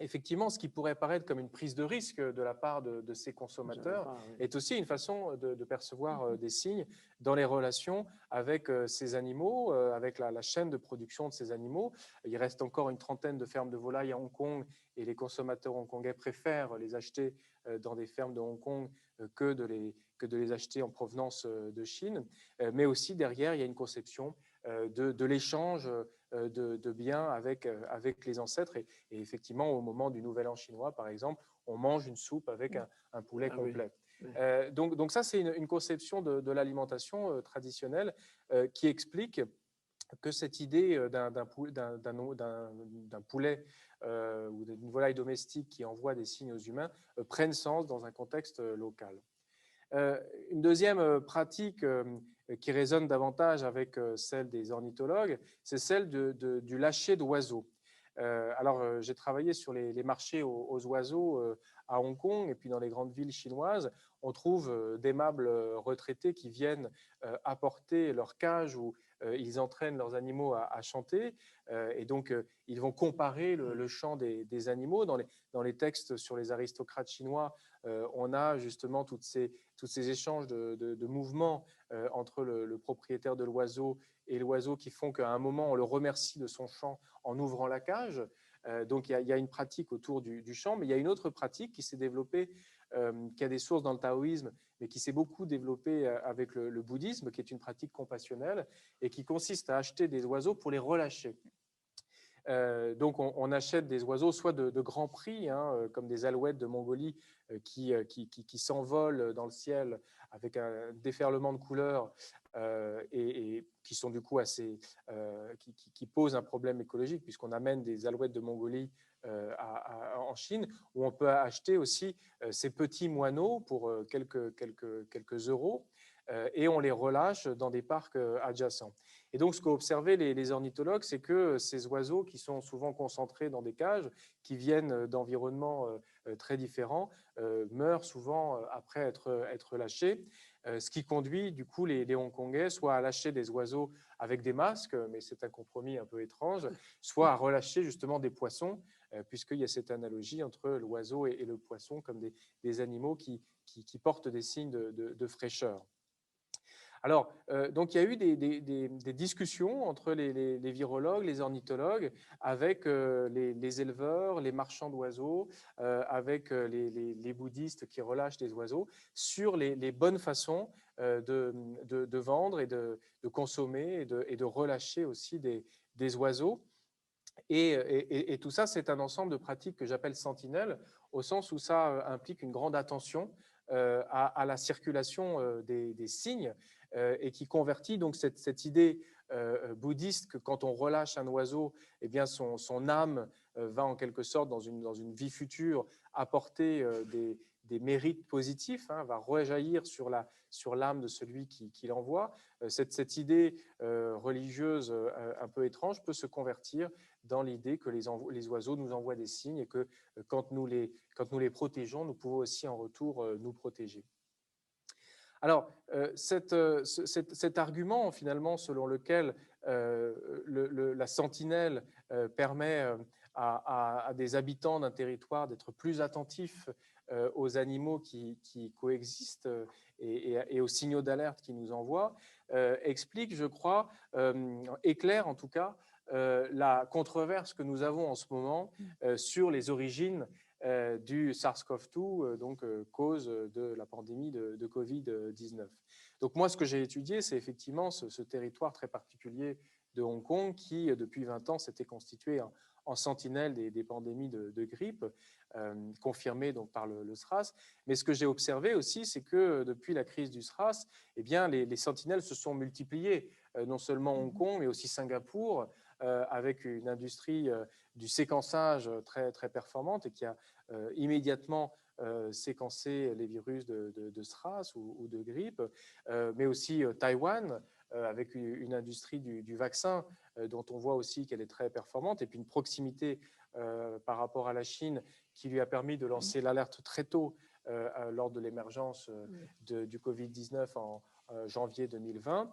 effectivement, ce qui pourrait paraître comme une prise de risque de la part de ces consommateurs est aussi une façon de percevoir des signes dans les relations avec ces animaux, avec la chaîne de production de ces animaux. Il reste encore une trentaine de fermes de volailles à Hong Kong et les consommateurs hongkongais préfèrent les acheter dans des fermes de Hong Kong que de les acheter en provenance de Chine. Mais aussi, derrière, il y a une conception de l'échange de biens avec les ancêtres. Et effectivement, au moment du Nouvel An chinois, par exemple, on mange une soupe avec un poulet complet. Oui. Donc ça, c'est une conception de l'alimentation traditionnelle qui explique que cette idée d'un poulet ou d'une volaille domestique qui envoie des signes aux humains prenne sens dans un contexte local. Une deuxième pratique qui résonne davantage avec celle des ornithologues, c'est celle du lâcher d'oiseaux. Alors, j'ai travaillé sur les marchés aux oiseaux à Hong Kong et puis dans les grandes villes chinoises. On trouve d'aimables retraités qui viennent apporter leur cage où ils entraînent leurs animaux à chanter. Et donc, ils vont comparer le chant des animaux. Dans les textes sur les aristocrates chinois, on a justement tous ces échanges de mouvements entre le propriétaire de l'oiseau et l'oiseau qui font qu'à un moment, on le remercie de son chant en ouvrant la cage. Donc, il y a une pratique autour du chant, mais il y a une autre pratique qui s'est développée, qui a des sources dans le taoïsme, mais qui s'est beaucoup développée avec le bouddhisme, qui est une pratique compassionnelle et qui consiste à acheter des oiseaux pour les relâcher. Donc, on achète des oiseaux soit de grands prix, hein, comme des alouettes de Mongolie qui s'envolent dans le ciel avec un déferlement de couleurs et qui sont du coup qui posent un problème écologique puisqu'on amène des alouettes de Mongolie en Chine, où on peut acheter aussi ces petits moineaux pour quelques euros et on les relâche dans des parcs adjacents. Et donc, ce qu'ont observé les ornithologues, c'est que ces oiseaux qui sont souvent concentrés dans des cages, qui viennent d'environnements très différents, meurent souvent après être lâchés, ce qui conduit du coup les Hongkongais soit à lâcher des oiseaux avec des masques, mais c'est un compromis un peu étrange, soit à relâcher justement des poissons, puisqu'il y a cette analogie entre l'oiseau et le poisson comme des animaux qui portent des signes de fraîcheur. Alors, donc il y a eu des discussions entre les virologues, les ornithologues, avec les éleveurs, les marchands d'oiseaux, avec les bouddhistes qui relâchent des oiseaux, sur les bonnes façons de vendre et de consommer et de relâcher aussi des oiseaux. Et tout ça, c'est un ensemble de pratiques que j'appelle sentinelles, au sens où ça implique une grande attention à la circulation des signes et qui convertit donc cette idée bouddhiste que quand on relâche un oiseau, eh bien son âme va en quelque sorte dans une vie future apporter des mérites positifs, hein, va rejaillir sur l'âme de celui qui l'envoie. Cette idée religieuse un peu étrange peut se convertir dans l'idée que les oiseaux nous envoient des signes et que quand nous les protégeons, nous pouvons aussi en retour nous protéger. Alors, cet argument, finalement, selon lequel la sentinelle permet à des habitants d'un territoire d'être plus attentifs aux animaux qui coexistent et aux signaux d'alerte qu'ils nous envoient, explique, je crois, éclaire en tout cas, la controverse que nous avons en ce moment sur les origines du SARS-CoV-2, donc cause de la pandémie de Covid-19. Donc moi, ce que j'ai étudié, c'est effectivement ce territoire très particulier de Hong Kong qui, depuis 20 ans, s'était constitué en sentinelle des pandémies de grippe, confirmées donc par le SRAS. Mais ce que j'ai observé aussi, c'est que depuis la crise du SRAS, eh bien, les sentinelles se sont multipliées, non seulement Hong Kong, mais aussi Singapour, avec une industrie du séquençage très, très performante et qui a immédiatement séquencé les virus de SRAS ou de grippe, mais aussi Taïwan, avec une industrie du vaccin dont on voit aussi qu'elle est très performante, et puis une proximité par rapport à la Chine qui lui a permis de lancer l'alerte très tôt lors de l'émergence du Covid-19 en janvier 2020.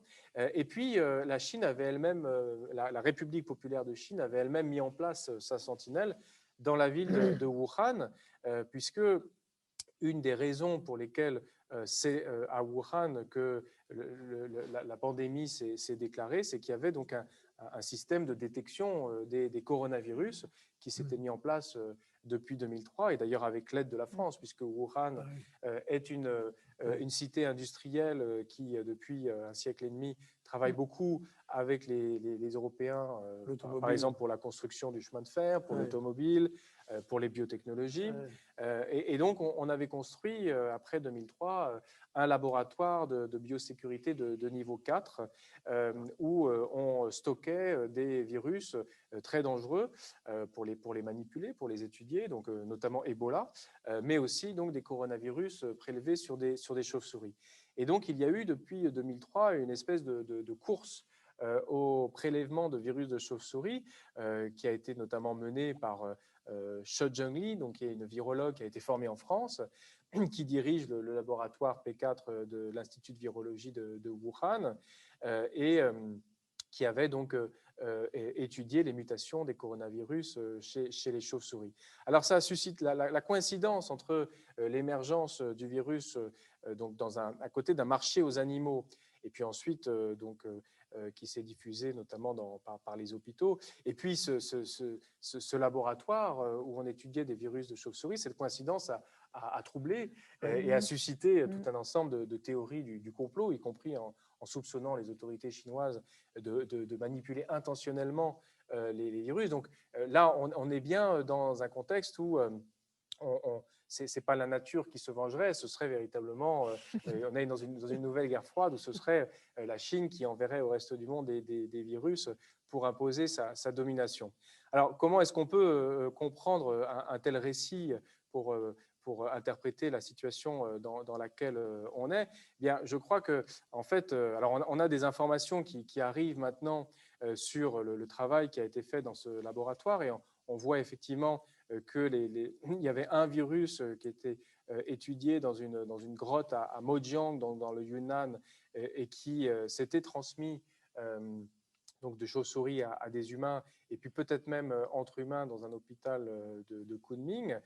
Et puis, la Chine avait elle-même, la République populaire de Chine avait elle-même mis en place sa sentinelle dans la ville de Wuhan, puisque une des raisons pour lesquelles c'est à Wuhan que la pandémie s'est déclarée, c'est qu'il y avait donc un système de détection des coronavirus qui s'était mis en place depuis 2003, et d'ailleurs avec l'aide de la France, puisque Wuhan est une cité industrielle qui, depuis un siècle et demi, travaille beaucoup avec les Européens, par exemple pour la construction du chemin de fer, pour l'automobile, pour les biotechnologies. Et donc, on avait construit, après 2003, un laboratoire de biosécurité de niveau 4, où on stockait des virus très dangereux pour les manipuler, pour les étudier, donc notamment Ebola, mais aussi donc, des coronavirus prélevés sur des chauves-souris. Et donc, il y a eu depuis 2003 une espèce de course au prélèvement de virus de chauve-souris, qui a été notamment menée par Shou Zhengli, donc, qui est une virologue qui a été formée en France, qui dirige le laboratoire P4 de l'Institut de virologie de Wuhan, et qui avait donc étudié les mutations des coronavirus chez les chauves-souris. Alors ça suscite la coïncidence entre l'émergence du virus donc à côté d'un marché aux animaux, et puis ensuite donc qui s'est diffusé notamment par les hôpitaux. Et puis ce laboratoire où on étudiait des virus de chauve-souris, cette coïncidence a troublé et a suscité tout un ensemble de théories du complot, y compris en soupçonnant les autorités chinoises de manipuler intentionnellement les virus. Donc là, on est bien dans un contexte où ce n'est pas la nature qui se vengerait, ce serait véritablement, on est dans une nouvelle guerre froide où ce serait la Chine qui enverrait au reste du monde des virus pour imposer sa domination. Alors, comment est-ce qu'on peut comprendre un tel récit pour pour interpréter la situation dans laquelle on est. Eh bien, je crois que, en fait, alors on a des informations qui arrivent maintenant sur le travail qui a été fait dans ce laboratoire et on voit effectivement il y avait un virus qui était étudié dans une grotte à Mojiang, dans le Yunnan, et qui s'était transmis donc de chauves-souris à des humains, et puis peut-être même entre humains dans un hôpital de Kunming.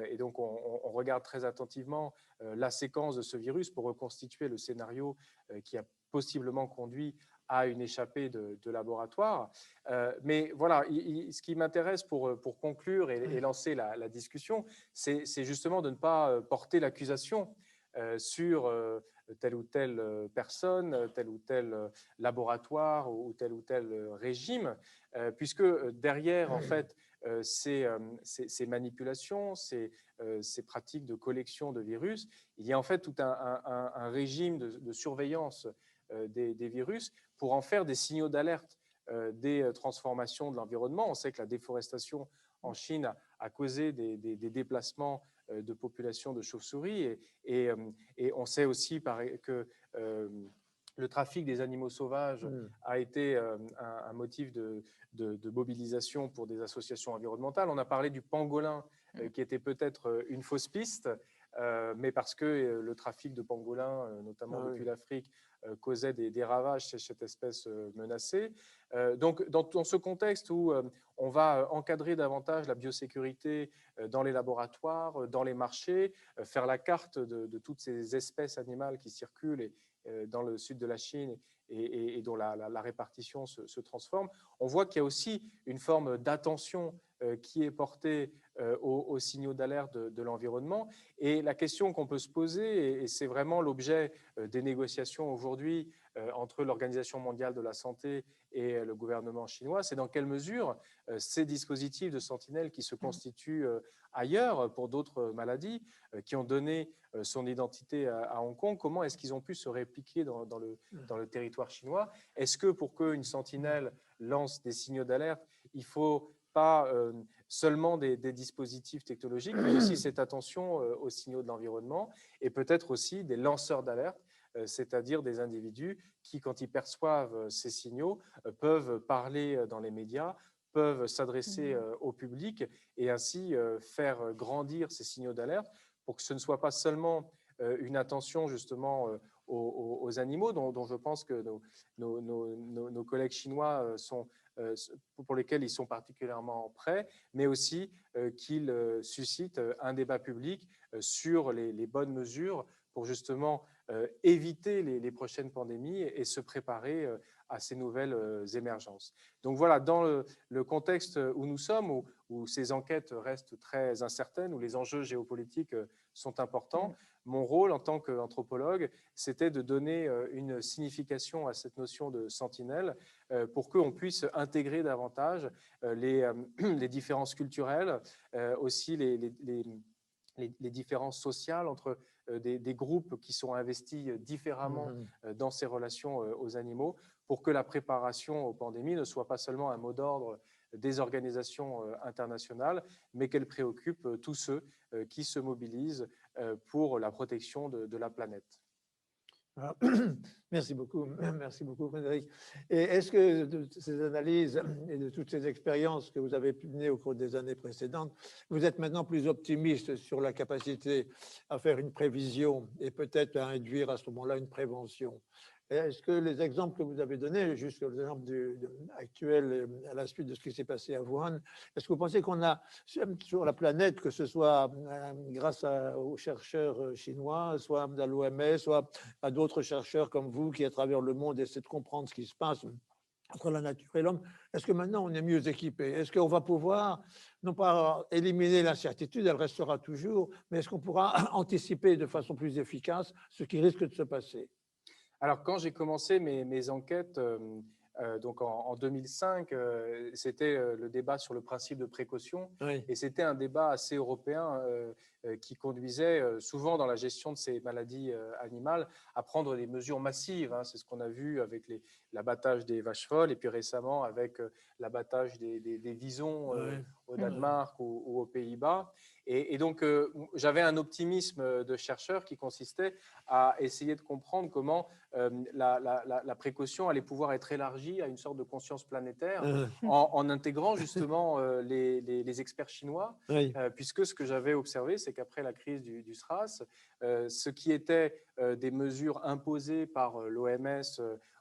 Et donc, on regarde très attentivement la séquence de ce virus pour reconstituer le scénario qui a possiblement conduit à une échappée de laboratoire. Mais voilà, ce qui m'intéresse pour conclure et lancer la discussion, c'est justement de ne pas porter l'accusation sur telle ou telle personne, tel ou tel laboratoire ou tel régime, puisque derrière, en fait, ces manipulations, ces pratiques de collection de virus, il y a en fait tout un régime de surveillance des virus pour en faire des signaux d'alerte des transformations de l'environnement. On sait que la déforestation en Chine a causé des déplacements de populations de chauves-souris et on sait aussi que le trafic des animaux sauvages a été un motif de mobilisation pour des associations environnementales. On a parlé du pangolin qui était peut-être une fausse piste, mais parce que le trafic de pangolins, notamment depuis l'Afrique, causait des ravages chez cette espèce menacée. Donc, dans ce contexte où on va encadrer davantage la biosécurité dans les laboratoires, dans les marchés, faire la carte de toutes ces espèces animales qui circulent dans le sud de la Chine et dont la répartition se transforme, on voit qu'il y a aussi une forme d'attention qui est portée aux signaux d'alerte de l'environnement. Et la question qu'on peut se poser, et c'est vraiment l'objet des négociations aujourd'hui entre l'Organisation mondiale de la santé et le gouvernement chinois, c'est dans quelle mesure ces dispositifs de sentinelle qui se constituent ailleurs pour d'autres maladies, qui ont donné son identité à Hong Kong, comment est-ce qu'ils ont pu se répliquer dans le territoire chinois? Est-ce que pour qu'une sentinelle lance des signaux d'alerte, il ne faut pas seulement des dispositifs technologiques, mais aussi cette attention aux signaux de l'environnement et peut-être aussi des lanceurs d'alerte, c'est-à-dire des individus qui, quand ils perçoivent ces signaux, peuvent parler dans les médias, peuvent s'adresser au public et ainsi faire grandir ces signaux d'alerte pour que ce ne soit pas seulement une attention justement aux animaux, dont je pense que nos collègues chinois pour lesquels ils sont particulièrement prêts, mais aussi qu'ils suscitent un débat public sur les bonnes mesures pour justement éviter les prochaines pandémies et se préparer à ces nouvelles émergences. Donc voilà, dans le contexte où nous sommes, où ces enquêtes restent très incertaines, où les enjeux géopolitiques sont importants, mon rôle en tant qu'anthropologue, c'était de donner une signification à cette notion de sentinelle pour qu'on puisse intégrer davantage les différences culturelles, aussi les différences sociales entre des groupes qui sont investis différemment dans ces relations aux animaux, pour que la préparation aux pandémies ne soit pas seulement un mot d'ordre des organisations internationales, mais qu'elle préoccupe tous ceux qui se mobilisent pour la protection de la planète. Merci beaucoup, Frédéric. Et est-ce que de ces analyses et de toutes ces expériences que vous avez menées au cours des années précédentes, vous êtes maintenant plus optimiste sur la capacité à faire une prévision et peut-être à induire à ce moment-là une prévention? Est-ce que les exemples que vous avez donnés, jusqu'à l'exemple actuel à la suite de ce qui s'est passé à Wuhan, est-ce que vous pensez qu'on a sur la planète, que ce soit grâce aux chercheurs chinois, soit à l'OMS, soit à d'autres chercheurs comme vous qui, à travers le monde, essaient de comprendre ce qui se passe entre la nature et l'homme, est-ce que maintenant on est mieux équipé? Est-ce qu'on va pouvoir, non pas éliminer l'incertitude, elle restera toujours, mais est-ce qu'on pourra anticiper de façon plus efficace ce qui risque de se passer? Alors, quand j'ai commencé mes enquêtes, donc en 2005, c'était le débat sur le principe de précaution. Oui. Et c'était un débat assez européen qui conduisait souvent dans la gestion de ces maladies animales à prendre des mesures massives. Hein. C'est ce qu'on a vu avec l'abattage des vaches folles et puis récemment avec l'abattage des visons au Danemark ou aux Pays-Bas. Et donc, j'avais un optimisme de chercheur qui consistait à essayer de comprendre comment la précaution allait pouvoir être élargie à une sorte de conscience planétaire en intégrant justement les experts chinois, Oui. puisque ce que j'avais observé, c'est qu'après la crise du SRAS, ce qui était des mesures imposées par l'OMS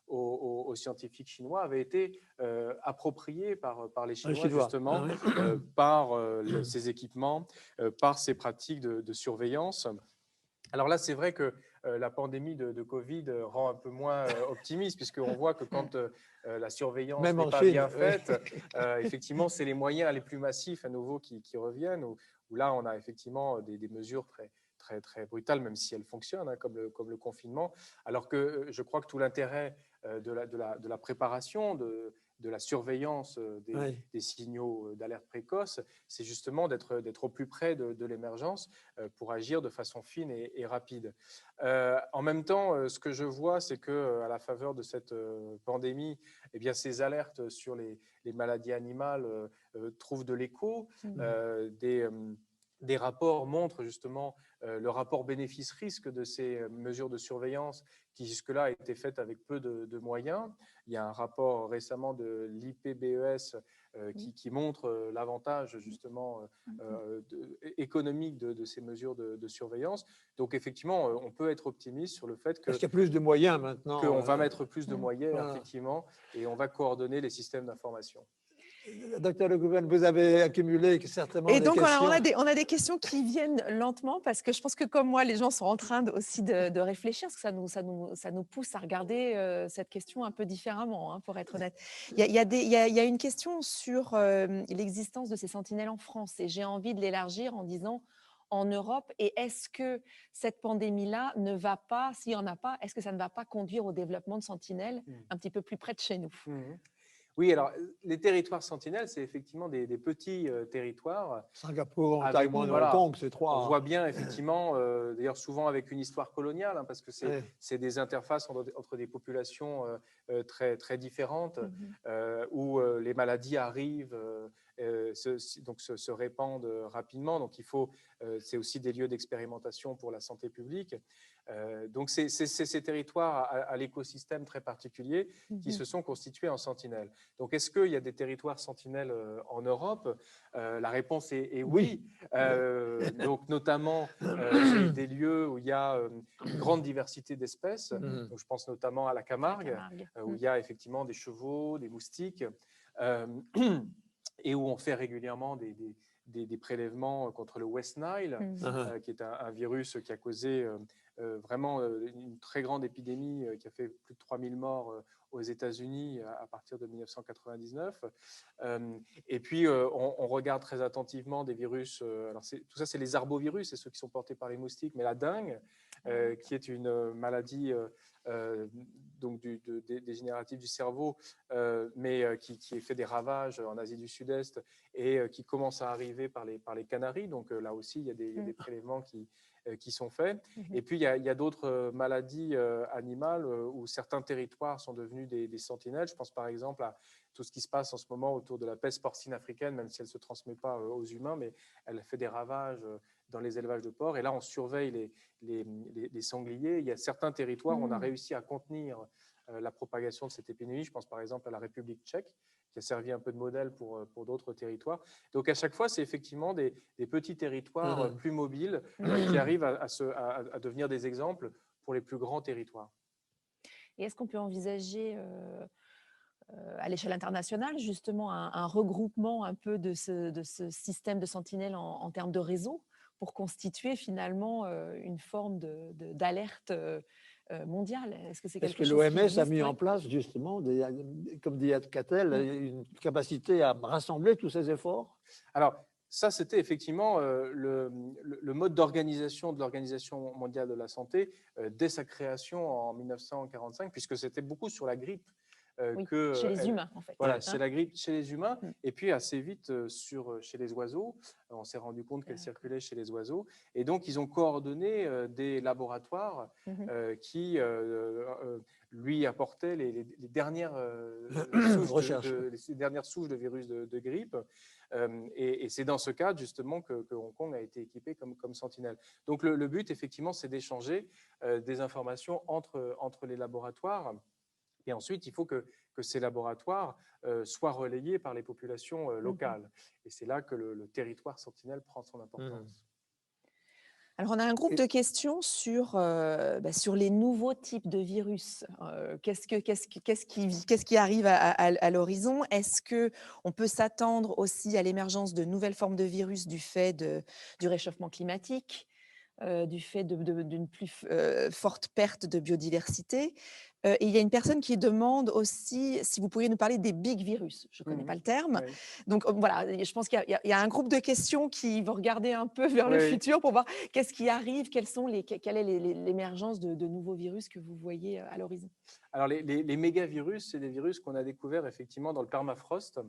aux scientifiques chinois avait été approprié par les Chinois, justement, par ces équipements, par ces pratiques de surveillance. Alors là, c'est vrai que la pandémie de Covid rend un peu moins optimiste, puisqu'on voit que quand la surveillance n'est pas bien faite, effectivement, c'est les moyens les plus massifs à nouveau qui reviennent, où là, on a effectivement des mesures très brutales, même si elles fonctionnent, hein, comme le confinement. Alors que je crois que tout l'intérêt de la préparation, de la surveillance des signaux d'alerte précoce, c'est justement d'être au plus près de l'émergence pour agir de façon fine et rapide. En même temps, ce que je vois, c'est qu'à la faveur de cette pandémie, eh bien, ces alertes sur les maladies animales trouvent de l'écho. Des rapports montrent justement le rapport bénéfice-risque de ces mesures de surveillance qui jusque-là a été faites avec peu de moyens. Il y a un rapport récemment de l'IPBES qui montre l'avantage justement économique de ces mesures de surveillance. Donc effectivement, on peut être optimiste sur le fait qu'il y a plus de moyens maintenant. Qu'on va mettre plus de moyens, effectivement, et on va coordonner les systèmes d'information. Docteur Le Gouven, vous avez accumulé certainement des questions. Et donc, on a des questions qui viennent lentement parce que je pense que comme moi, les gens sont en train aussi de réfléchir parce que ça nous pousse à regarder cette question un peu différemment, hein, pour être honnête. Il y a une question sur l'existence de ces sentinelles en France et j'ai envie de l'élargir en disant en Europe et est-ce que cette pandémie-là ne va pas, s'il n'y en a pas, est-ce que ça ne va pas conduire au développement de sentinelles un petit peu plus près de chez nous? Oui, alors les territoires sentinelles, c'est effectivement des petits territoires. Singapour, Taïwan, Hong Kong, c'est trois. On voit bien effectivement, d'ailleurs souvent avec une histoire coloniale, hein, parce que c'est des interfaces entre des populations très différentes, où les maladies arrivent, se répandent rapidement. Donc c'est aussi des lieux d'expérimentation pour la santé publique. Donc c'est ces territoires à l'écosystème très particulier qui se sont constitués en sentinelles. Donc est-ce qu'il y a des territoires sentinelles en Europe? La réponse est oui. Donc notamment des lieux où il y a une grande diversité d'espèces. Donc je pense notamment à la Camargue, où il y a effectivement des chevaux, des moustiques, et où on fait régulièrement des prélèvements contre le West Nile, qui est un virus qui a causé vraiment une très grande épidémie qui a fait plus de 3000 morts aux États-Unis à partir de 1999. Et puis, on regarde très attentivement des virus. Alors tout ça, c'est les arbovirus, c'est ceux qui sont portés par les moustiques, mais la dengue, qui est une maladie donc dégénérative du cerveau, mais qui fait des ravages en Asie du Sud-Est et qui commence à arriver par les Canaries. Donc là aussi, il y a des prélèvements qui sont faits. Et puis, il y a d'autres maladies animales où certains territoires sont devenus des sentinelles. Je pense par exemple à tout ce qui se passe en ce moment autour de la peste porcine africaine, même si elle ne se transmet pas aux humains, mais elle fait des ravages dans les élevages de porcs. Et là, on surveille les sangliers. Il y a certains territoires où on a réussi à contenir la propagation de cette épidémie. Je pense par exemple à la République tchèque, qui a servi un peu de modèle pour d'autres territoires. Donc à chaque fois, c'est effectivement des petits territoires plus mobiles qui arrivent à devenir des exemples pour les plus grands territoires. Et est-ce qu'on peut envisager à l'échelle internationale justement un regroupement un peu de ce système de sentinelles en termes de réseau pour constituer finalement une forme d'alerte mondiale? Est-ce que c'est quelque chose l'OMS a mis en place justement, comme dit Catel, une capacité à rassembler tous ces efforts? Alors, ça, c'était effectivement le mode d'organisation de l'Organisation mondiale de la santé dès sa création en 1945, puisque c'était beaucoup sur la grippe. Chez les humains, en fait. Voilà, c'est la grippe chez les humains, et puis assez vite chez les oiseaux. On s'est rendu compte qu'elle circulait chez les oiseaux. Et donc, ils ont coordonné des laboratoires qui lui apportaient les dernières souches de virus de grippe. Et c'est dans ce cadre justement que Hong Kong a été équipé comme Sentinelle. Donc le but, effectivement, c'est d'échanger des informations entre les laboratoires. Et ensuite, il faut que ces laboratoires soient relayés par les populations locales. Et c'est là que le territoire Sentinelle prend son importance. Alors, on a un groupe de questions sur les nouveaux types de virus. Qu'est-ce qui arrive à l'horizon? Est-ce qu'on peut s'attendre aussi à l'émergence de nouvelles formes de virus du fait du réchauffement climatique, du fait d'une plus forte perte de biodiversité? Et il y a une personne qui demande aussi si vous pourriez nous parler des big virus. Je ne connais pas le terme. Oui. Donc voilà, je pense qu'il y a un groupe de questions qui vont regarder un peu vers le futur pour voir qu'est-ce qui arrive, quelle est l'émergence de nouveaux virus que vous voyez à l'horizon. Alors les mégavirus, c'est des virus qu'on a découverts effectivement dans le permafrost.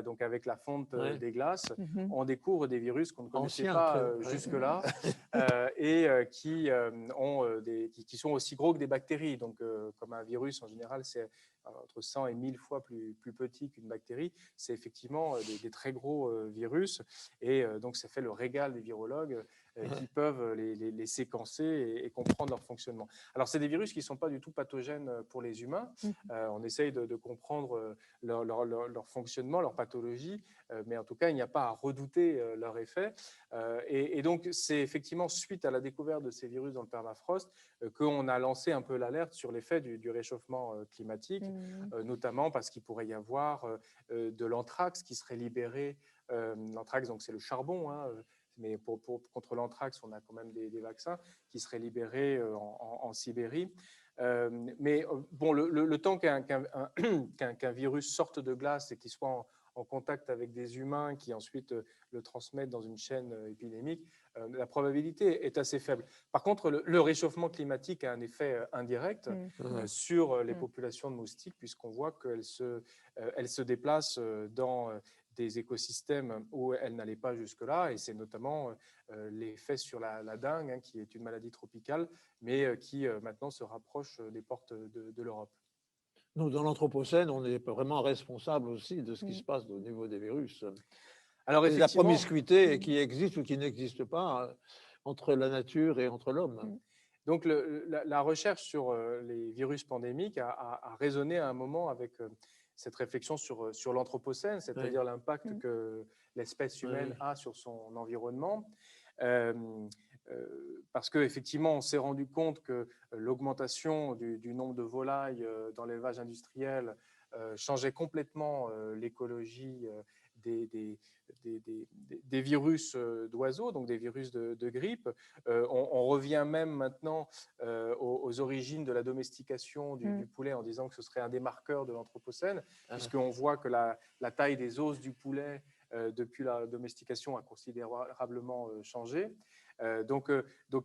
Donc avec la fonte des glaces, on découvre des virus qu'on ne connaissait pas jusque-là et qui sont aussi gros que des bactéries. Donc comme un virus, en général, c'est entre 100 et 1000 fois plus petit qu'une bactérie. C'est effectivement des très gros virus. Et donc ça fait le régal des virologues qui peuvent les séquencer et comprendre leur fonctionnement. Alors c'est des virus qui ne sont pas du tout pathogènes pour les humains. On essaye de comprendre leur fonctionnement, leur pathologie, mais en tout cas, il n'y a pas à redouter leur effet. Et donc, c'est effectivement suite à la découverte de ces virus dans le permafrost qu'on a lancé un peu l'alerte sur l'effet du réchauffement climatique, notamment parce qu'il pourrait y avoir de l'anthrax qui serait libéré. L'anthrax, donc c'est le charbon, mais contre l'anthrax, on a quand même des vaccins qui seraient libérés en Sibérie. Mais bon, le temps qu'un virus sorte de glace et qu'il soit en contact avec des humains qui ensuite le transmettent dans une chaîne épidémique, la probabilité est assez faible. Par contre, le réchauffement climatique a un effet indirect sur les populations de moustiques, puisqu'on voit qu'elles se déplacent dans des écosystèmes où elles n'allaient pas jusque-là, et c'est notamment l'effet sur la dengue, qui est une maladie tropicale, mais qui maintenant se rapproche des portes de l'Europe. Nous, dans l'Anthropocène, on est vraiment responsable aussi de ce qui se passe au niveau des virus. Alors, et la promiscuité qui existe ou qui n'existe pas entre la nature et entre l'homme. Donc, la recherche sur les virus pandémiques a résonné à un moment avec cette réflexion sur l'Anthropocène, c'est-à-dire l'impact que l'espèce humaine a sur son environnement. Parce qu'effectivement, on s'est rendu compte que l'augmentation du nombre de volailles dans l'élevage industriel changeait complètement l'écologie des virus d'oiseaux, donc des virus de grippe. On revient même maintenant aux origines de la domestication du poulet en disant que ce serait un des marqueurs de l'Anthropocène, puisqu'on voit que la taille des os du poulet depuis la domestication a considérablement changé. Donc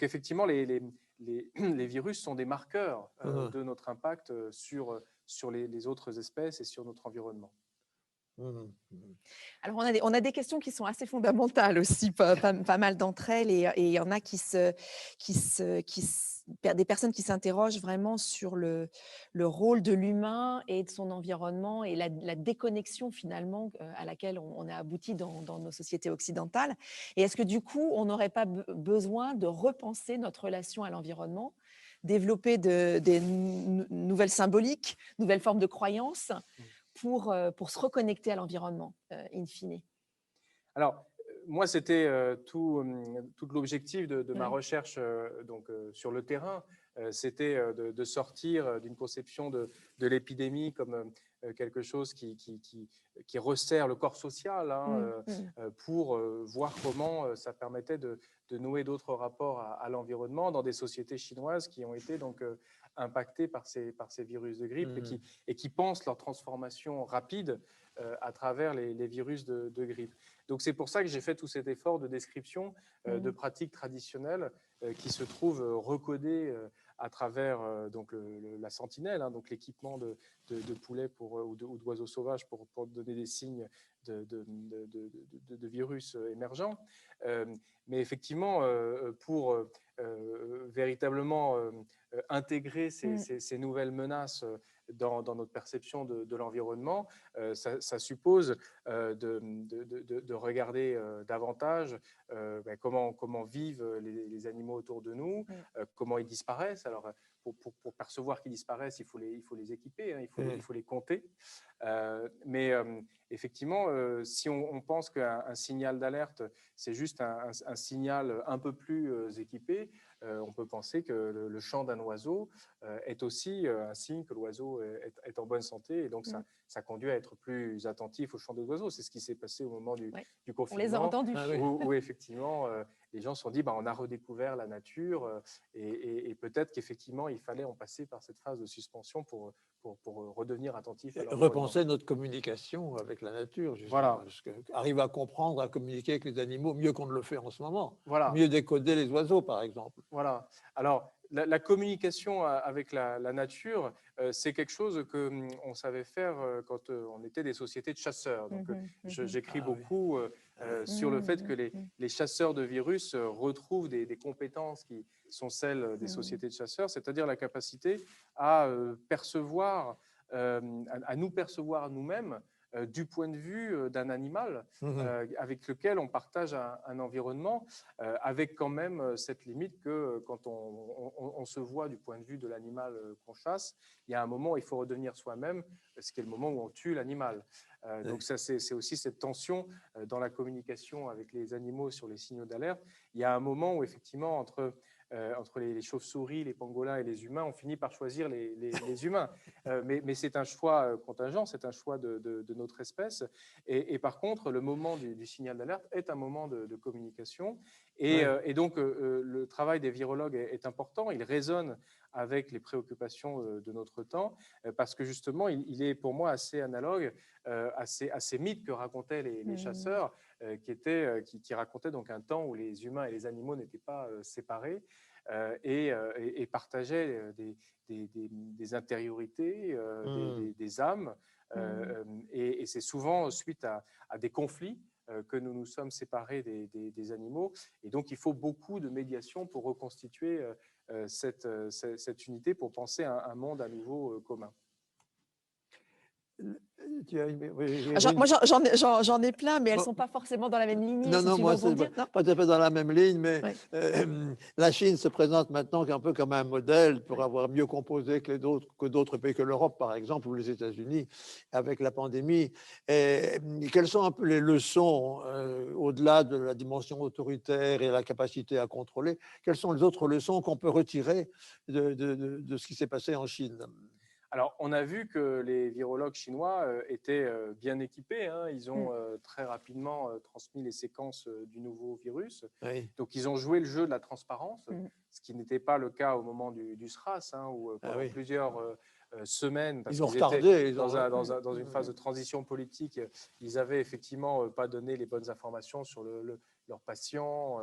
effectivement, les virus sont des marqueurs de notre impact sur les autres espèces et sur notre environnement. Alors, on a des questions qui sont assez fondamentales aussi, pas mal d'entre elles, et il y en a des personnes qui s'interrogent vraiment sur le rôle de l'humain et de son environnement et la déconnexion finalement à laquelle on a abouti dans nos sociétés occidentales. Et est-ce que du coup, on n'aurait pas besoin de repenser notre relation à l'environnement, développer des nouvelles symboliques, nouvelles formes de croyances pour se reconnecter à l'environnement, in fine? Alors, moi, c'était tout l'objectif de ma recherche sur le terrain. C'était de sortir d'une conception de l'épidémie comme quelque chose qui resserre le corps social, pour voir comment ça permettait de nouer d'autres rapports à l'environnement dans des sociétés chinoises qui ont été donc impactées par ces virus de grippe et qui pensent leur transformation rapide à travers les virus de grippe. Donc c'est pour ça que j'ai fait tout cet effort de description de pratiques traditionnelles qui se trouvent recodées à travers donc la sentinelle, donc l'équipement de poulets ou d'oiseaux sauvages pour donner des signes de virus émergents. Mais effectivement, pour véritablement intégrer ces nouvelles menaces dans notre perception de l'environnement, ça suppose de regarder davantage comment vivent les animaux autour de nous, comment ils disparaissent. Alors, pour percevoir qu'ils disparaissent, il faut les équiper, hein, il faut les compter. Mais effectivement, si on pense qu'un signal d'alerte, c'est juste un signal un peu plus équipé, on peut penser que le chant d'un oiseau est aussi un signe que l'oiseau est en bonne santé, et donc ça conduit à être plus attentif au chant des oiseaux. C'est ce qui s'est passé au moment du confinement. On les a entendus. Où effectivement, les gens se sont dit, on a redécouvert la nature, et peut-être qu'effectivement, il fallait en passer par cette phase de suspension pour redevenir attentif à l'environnement. Repenser notre communication avec la nature, justement, voilà. parce que arriver à comprendre, à communiquer avec les animaux mieux qu'on ne le fait en ce moment, voilà. mieux décoder les oiseaux, par exemple. Voilà. Alors, la communication avec la nature, c'est quelque chose qu'on savait faire quand on était des sociétés de chasseurs. Donc, j'écris beaucoup sur le fait que les chasseurs de virus retrouvent des compétences qui sont celles des sociétés de chasseurs, c'est-à-dire la capacité à percevoir, à nous percevoir nous-mêmes du point de vue d'un animal avec lequel on partage un environnement, avec quand même cette limite que quand on se voit du point de vue de l'animal qu'on chasse, il y a un moment où il faut redevenir soi-même, ce qui est le moment où on tue l'animal. Donc ça, c'est aussi cette tension dans la communication avec les animaux sur les signaux d'alerte. Il y a un moment où effectivement entre les chauves-souris, les pangolins et les humains, on finit par choisir les humains. Mais c'est un choix contingent, c'est un choix de notre espèce. Et par contre, le moment du signal d'alerte est un moment de communication. Et donc, le travail des virologues est important. Il résonne avec les préoccupations de notre temps, parce que justement, il est pour moi assez analogue à ces mythes que racontaient les chasseurs, qui racontaient donc un temps où les humains et les animaux n'étaient pas séparés, et partageaient des intériorités, des âmes. Et c'est souvent suite à des conflits que nous nous sommes séparés des animaux. Et donc, il faut beaucoup de médiation pour reconstituer cette unité, pour penser à un monde à nouveau commun. Moi, j'en ai plein, mais elles ne sont pas forcément dans la même lignée. Non, moi, c'est pas tout à fait dans la même ligne, mais la Chine se présente maintenant un peu comme un modèle pour avoir mieux composé que d'autres pays, que l'Europe, par exemple, ou les États-Unis, avec la pandémie. Et quelles sont un peu les leçons, au-delà de la dimension autoritaire et la capacité à contrôler, quelles sont les autres leçons qu'on peut retirer de ce qui s'est passé en Chine? Alors, on a vu que les virologues chinois étaient bien équipés. Hein. Ils ont très rapidement transmis les séquences du nouveau virus. Oui. Donc, ils ont joué le jeu de la transparence, ce qui n'était pas le cas au moment du SRAS, hein, où pendant plusieurs semaines, parce qu'ils étaient dans une phase de transition politique, ils n'avaient effectivement pas donné les bonnes informations sur leurs patients,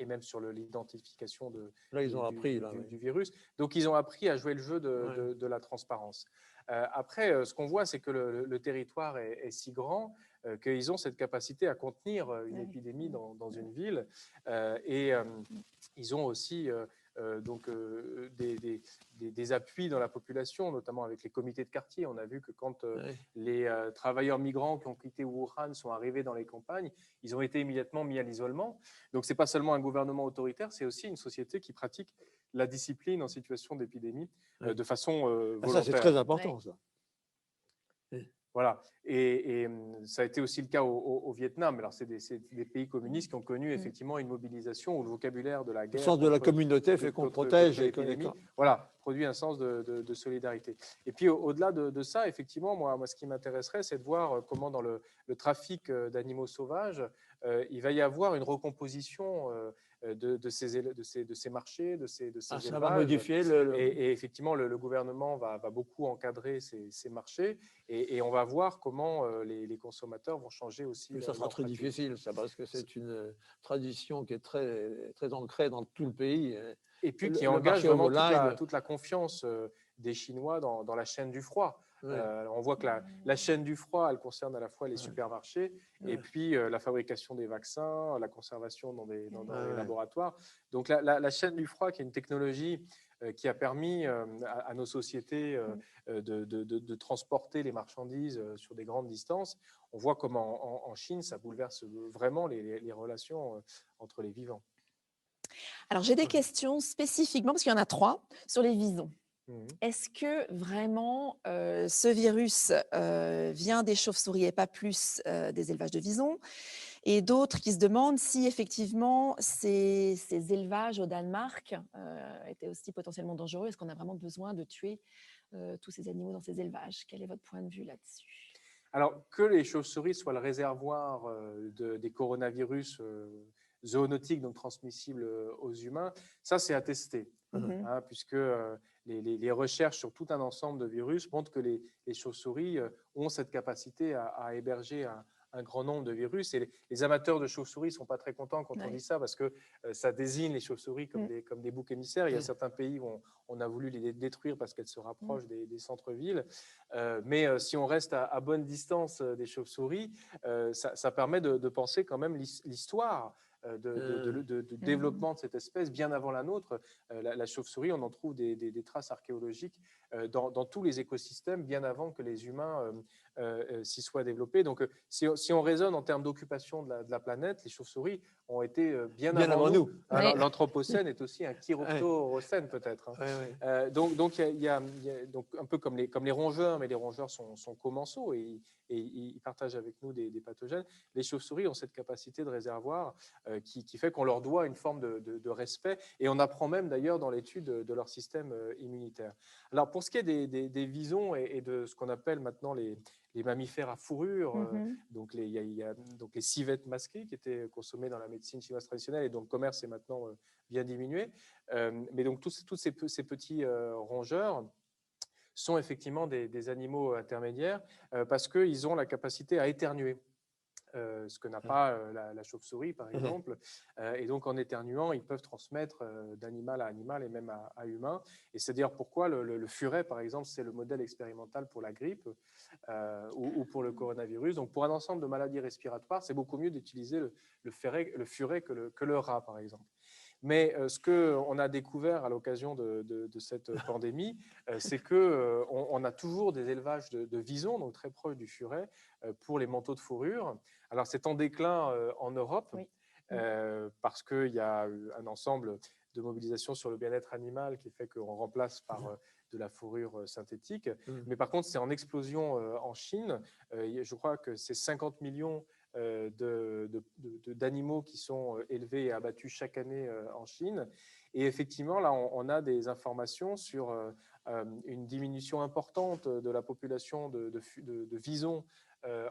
et même sur l'identification du virus. Donc, ils ont appris à jouer le jeu de la transparence. Après, ce qu'on voit, c'est que le territoire est si grand qu'ils ont cette capacité à contenir une épidémie dans une ville. Et ils ont aussi des appuis dans la population, notamment avec les comités de quartier. On a vu que quand les travailleurs migrants qui ont quitté Wuhan sont arrivés dans les campagnes, ils ont été immédiatement mis à l'isolement. Donc, ce n'est pas seulement un gouvernement autoritaire, c'est aussi une société qui pratique la discipline en situation d'épidémie de façon volontaire. Ça, c'est très important, ça. Voilà, et ça a été aussi le cas au Vietnam. Alors, c'est des pays communistes qui ont connu effectivement une mobilisation où le vocabulaire de la guerre, le sens de la communauté fait qu'on protège et voilà, produit un sens de solidarité. Et puis, au-delà de ça, effectivement, moi, ce qui m'intéresserait, c'est de voir comment dans le trafic d'animaux sauvages, il va y avoir une recomposition de ces marchés, de ces élevages. Ça va modifier et effectivement, le gouvernement va beaucoup encadrer ces marchés, et on va voir comment les consommateurs vont changer aussi. Mais ça sera très difficile, ça, parce que c'est une tradition qui est très, très ancrée dans tout le pays. Et puis qui engage vraiment toute la confiance des Chinois dans la chaîne du froid. On voit que la chaîne du froid, elle concerne à la fois les supermarchés et puis la fabrication des vaccins, la conservation dans des laboratoires. Donc la chaîne du froid, qui est une technologie qui a permis à nos sociétés de transporter les marchandises sur des grandes distances, on voit comment en Chine, ça bouleverse vraiment les relations entre les vivants. Alors, j'ai des questions spécifiquement, parce qu'il y en a 3, sur les visons. Mhm. Est-ce que vraiment ce virus vient des chauves-souris et pas plus des élevages de visons? Et d'autres qui se demandent si effectivement ces élevages au Danemark étaient aussi potentiellement dangereux. Est-ce qu'on a vraiment besoin de tuer tous ces animaux dans ces élevages? Quel est votre point de vue là-dessus? Alors, que les chauves-souris soient le réservoir des coronavirus zoonotiques, donc transmissibles aux humains, ça c'est attesté, puisque les recherches sur tout un ensemble de virus montrent que les chauves-souris ont cette capacité à héberger un grand nombre de virus. Et les amateurs de chauves-souris ne sont pas très contents quand on dit ça, parce que ça désigne les chauves-souris comme des boucs émissaires. Il y a certains pays où on a voulu les détruire parce qu'elles se rapprochent des centres-villes. Mais si on reste à bonne distance des chauves-souris, ça permet de penser quand même l'histoire de développement de cette espèce bien avant la nôtre. La chauve-souris, on en trouve des traces archéologiques dans tous les écosystèmes bien avant que les humains s'y soient développés. Donc, si on raisonne en termes d'occupation de la planète, les chauves-souris ont été bien avant nous. L'Anthropocène est aussi un chiroptérocène peut-être. Donc, donc, un peu comme les rongeurs, mais les rongeurs sont commensaux et ils partagent avec nous des pathogènes. Les chauves-souris ont cette capacité de réservoir qui fait qu'on leur doit une forme de respect, et on apprend même d'ailleurs dans l'étude de leur système immunitaire. Alors, pour ce qui est des visons et de ce qu'on appelle maintenant les mammifères à fourrure, donc il y a donc les civettes masquées qui étaient consommées dans la médecine chinoise traditionnelle et dont le commerce est maintenant bien diminué. Mais donc tous ces petits rongeurs sont effectivement des animaux intermédiaires parce qu'ils ont la capacité à éternuer. Ce que n'a pas la chauve-souris, par exemple. Et donc, en éternuant, ils peuvent transmettre d'animal à animal et même à humain. Et c'est d'ailleurs pourquoi le furet, par exemple, c'est le modèle expérimental pour la grippe ou pour le coronavirus. Donc, pour un ensemble de maladies respiratoires, c'est beaucoup mieux d'utiliser le furet que le rat, par exemple. Mais ce qu'on a découvert à l'occasion de cette pandémie, c'est qu'on a toujours des élevages de visons, donc très proches du furet, pour les manteaux de fourrure. Alors, c'est en déclin en Europe, parce qu'il y a un ensemble de mobilisation sur le bien-être animal qui fait qu'on remplace par de la fourrure synthétique. Mais par contre, c'est en explosion en Chine. Je crois que c'est 50 millions d'animaux qui sont élevés et abattus chaque année en Chine. Et effectivement, là, on a des informations sur une diminution importante de la population de visons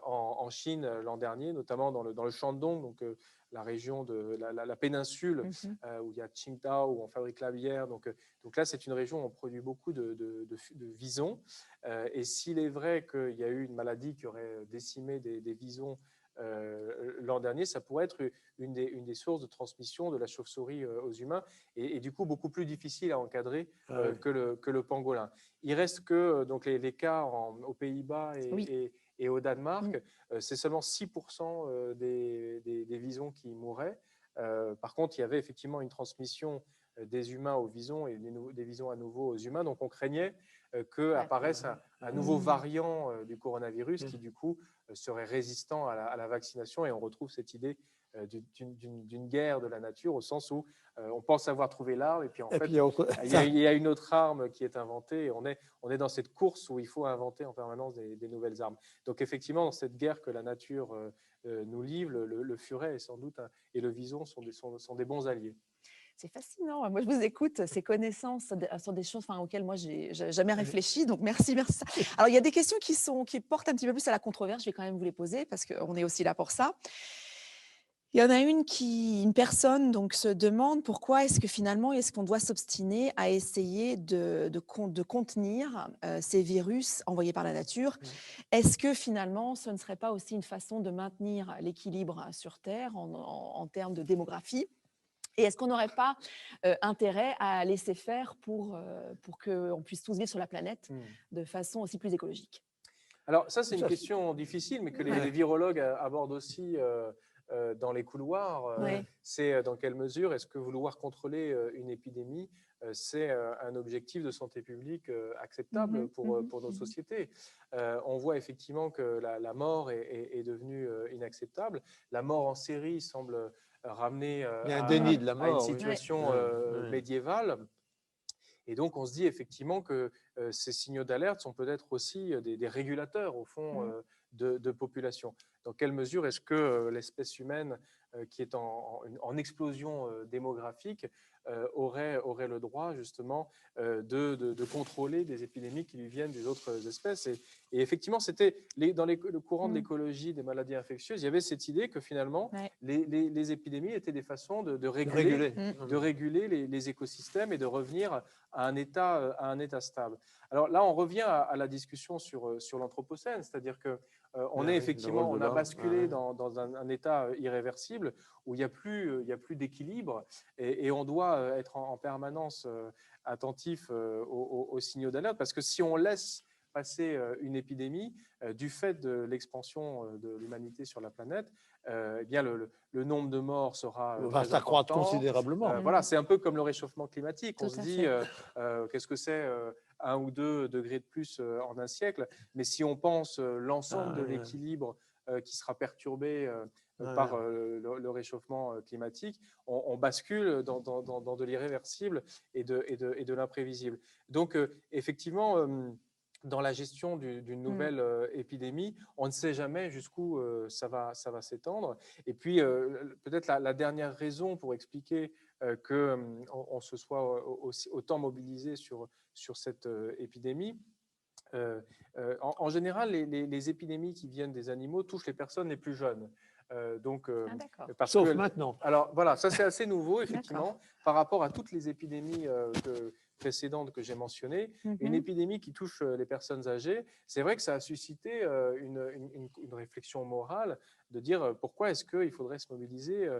en Chine l'an dernier, notamment dans le Shandong, donc la région de la péninsule où il y a Qingdao, où on fabrique la bière. Donc là, c'est une région où on produit beaucoup de visons. Et s'il est vrai qu'il y a eu une maladie qui aurait décimé des visons l'an dernier, ça pourrait être une des sources de transmission de la chauve-souris aux humains et du coup beaucoup plus difficile à encadrer que le pangolin. Il reste que donc les cas aux Pays-Bas et au Danemark, c'est seulement 6% des visons qui mouraient. Par contre, il y avait effectivement une transmission des humains aux visons et des visons à nouveau aux humains. Donc, on craignait qu'apparaisse un nouveau variant du coronavirus qui, du coup, serait résistant à la vaccination. Et on retrouve cette idée d'une guerre de la nature, au sens où on pense avoir trouvé l'arme, et puis en fait, il y a une autre arme qui est inventée, et on est dans cette course où il faut inventer en permanence des nouvelles armes. Donc effectivement, dans cette guerre que la nature nous livre, le furet est sans doute et le vison sont des bons alliés. C'est fascinant. Moi, je vous écoute. Ces connaissances sont des choses auxquelles moi, je n'ai jamais réfléchi. Donc, merci. Alors, il y a des questions qui portent un petit peu plus à la controverse. Je vais quand même vous les poser parce qu'on est aussi là pour ça. Il y en a une personne donc, se demande pourquoi est-ce que finalement, est-ce qu'on doit s'obstiner à essayer de contenir ces virus envoyés par la nature? Est-ce que finalement, ce ne serait pas aussi une façon de maintenir l'équilibre sur Terre en termes de démographie? Et est-ce qu'on n'aurait pas intérêt à laisser faire pour qu'on puisse tous vivre sur la planète de façon aussi plus écologique? Alors ça, c'est une question difficile, mais que les virologues abordent aussi dans les couloirs. C'est dans quelle mesure est-ce que vouloir contrôler une épidémie, c'est un objectif de santé publique acceptable pour nos sociétés. On voit effectivement que la mort est devenue inacceptable. La mort en série semble ramener Il y a un déni de la à une mort, situation médiévale. Et donc, on se dit effectivement que ces signaux d'alerte sont peut-être aussi des régulateurs, au fond, de population. Dans quelle mesure est-ce que l'espèce humaine, qui est en explosion démographique, aurait le droit, justement, de contrôler des épidémies qui lui viennent des autres espèces? Et effectivement, c'était dans le courant de l'écologie des maladies infectieuses, il y avait cette idée que finalement, les épidémies étaient des façons de réguler les écosystèmes et de revenir à un état stable. Alors là, on revient à la discussion sur l'Anthropocène, c'est-à-dire que on a basculé dans un état irréversible où il n'y a plus d'équilibre et on doit être en permanence attentif aux signaux d'alerte, parce que si on laisse passer une épidémie du fait de l'expansion de l'humanité sur la planète, eh bien le nombre de morts va s'accroître considérablement. Voilà, c'est un peu comme le réchauffement climatique. On se dit, qu'est-ce que c'est 1 ou 2 degrés de plus en un siècle? Mais si on pense l'ensemble de l'équilibre qui sera perturbé par le réchauffement climatique, on bascule dans de l'irréversible et de l'imprévisible. Donc, effectivement, dans la gestion d'une nouvelle épidémie, on ne sait jamais jusqu'où ça va s'étendre. Et puis, peut-être la dernière raison pour expliquer qu'on se soit autant mobilisé sur cette épidémie, en général, les épidémies qui viennent des animaux touchent les personnes les plus jeunes. Sauf maintenant. Alors voilà, ça c'est assez nouveau, effectivement, par rapport à toutes les épidémies précédentes que j'ai mentionnées. Une épidémie qui touche les personnes âgées, c'est vrai que ça a suscité une réflexion morale de dire pourquoi est-ce qu'il faudrait se mobiliser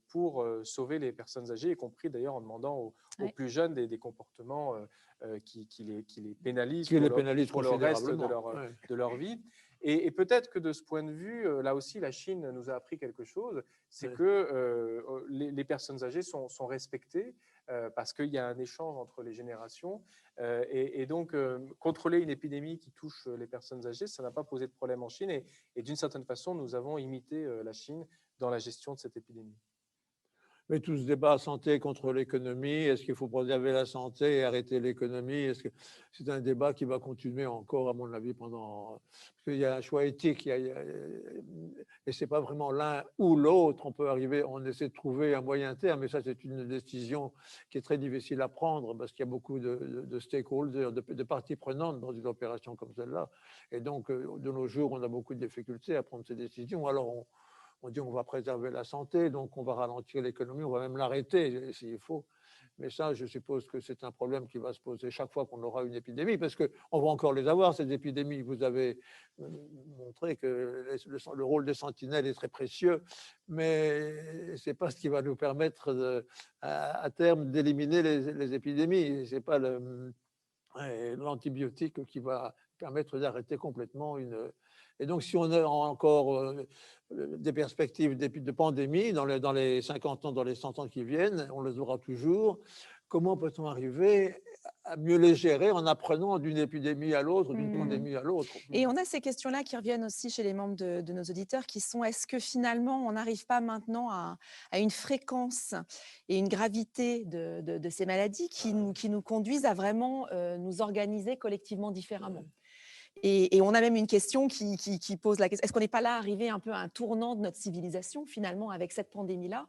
pour sauver les personnes âgées, y compris d'ailleurs en demandant aux plus jeunes des comportements qui les pénalisent pour le reste de leur vie. Et peut-être que de ce point de vue, là aussi, la Chine nous a appris quelque chose, c'est que les personnes âgées sont respectées parce qu'il y a un échange entre les générations. Et donc, contrôler une épidémie qui touche les personnes âgées, ça n'a pas posé de problème en Chine. Et d'une certaine façon, nous avons imité la Chine dans la gestion de cette épidémie. Mais tout ce débat santé contre l'économie, est-ce qu'il faut préserver la santé et arrêter l'économie? Est-ce que c'est un débat qui va continuer encore, à mon avis, pendant. Parce qu'il y a un choix éthique, et c'est pas vraiment l'un ou l'autre. On peut arriver, on essaie de trouver un moyen terme, mais ça, c'est une décision qui est très difficile à prendre parce qu'il y a beaucoup de stakeholders, de parties prenantes dans une opération comme celle-là. Et donc, de nos jours, on a beaucoup de difficultés à prendre ces décisions. Alors, on dit on va préserver la santé, donc on va ralentir l'économie, on va même l'arrêter s'il faut. Mais ça, je suppose que c'est un problème qui va se poser chaque fois qu'on aura une épidémie, parce qu'on va encore les avoir, ces épidémies. Vous avez montré que le rôle des sentinelles est très précieux, mais ce n'est pas ce qui va nous permettre à terme d'éliminer les épidémies. Ce n'est pas l'antibiotique qui va permettre d'arrêter complètement une. Et donc, si on a encore des perspectives de pandémie dans les 50 ans, dans les 100 ans qui viennent, on les aura toujours. Comment peut-on arriver à mieux les gérer en apprenant d'une épidémie à l'autre, d'une pandémie à l'autre? Et on a ces questions-là qui reviennent aussi chez les membres de nos auditeurs, qui sont: est-ce que finalement, on n'arrive pas maintenant à une fréquence et une gravité de ces maladies qui nous conduisent à vraiment nous organiser collectivement différemment? Et on a même une question qui pose la question: est-ce qu'on n'est pas là arrivé un peu à un tournant de notre civilisation finalement avec cette pandémie-là?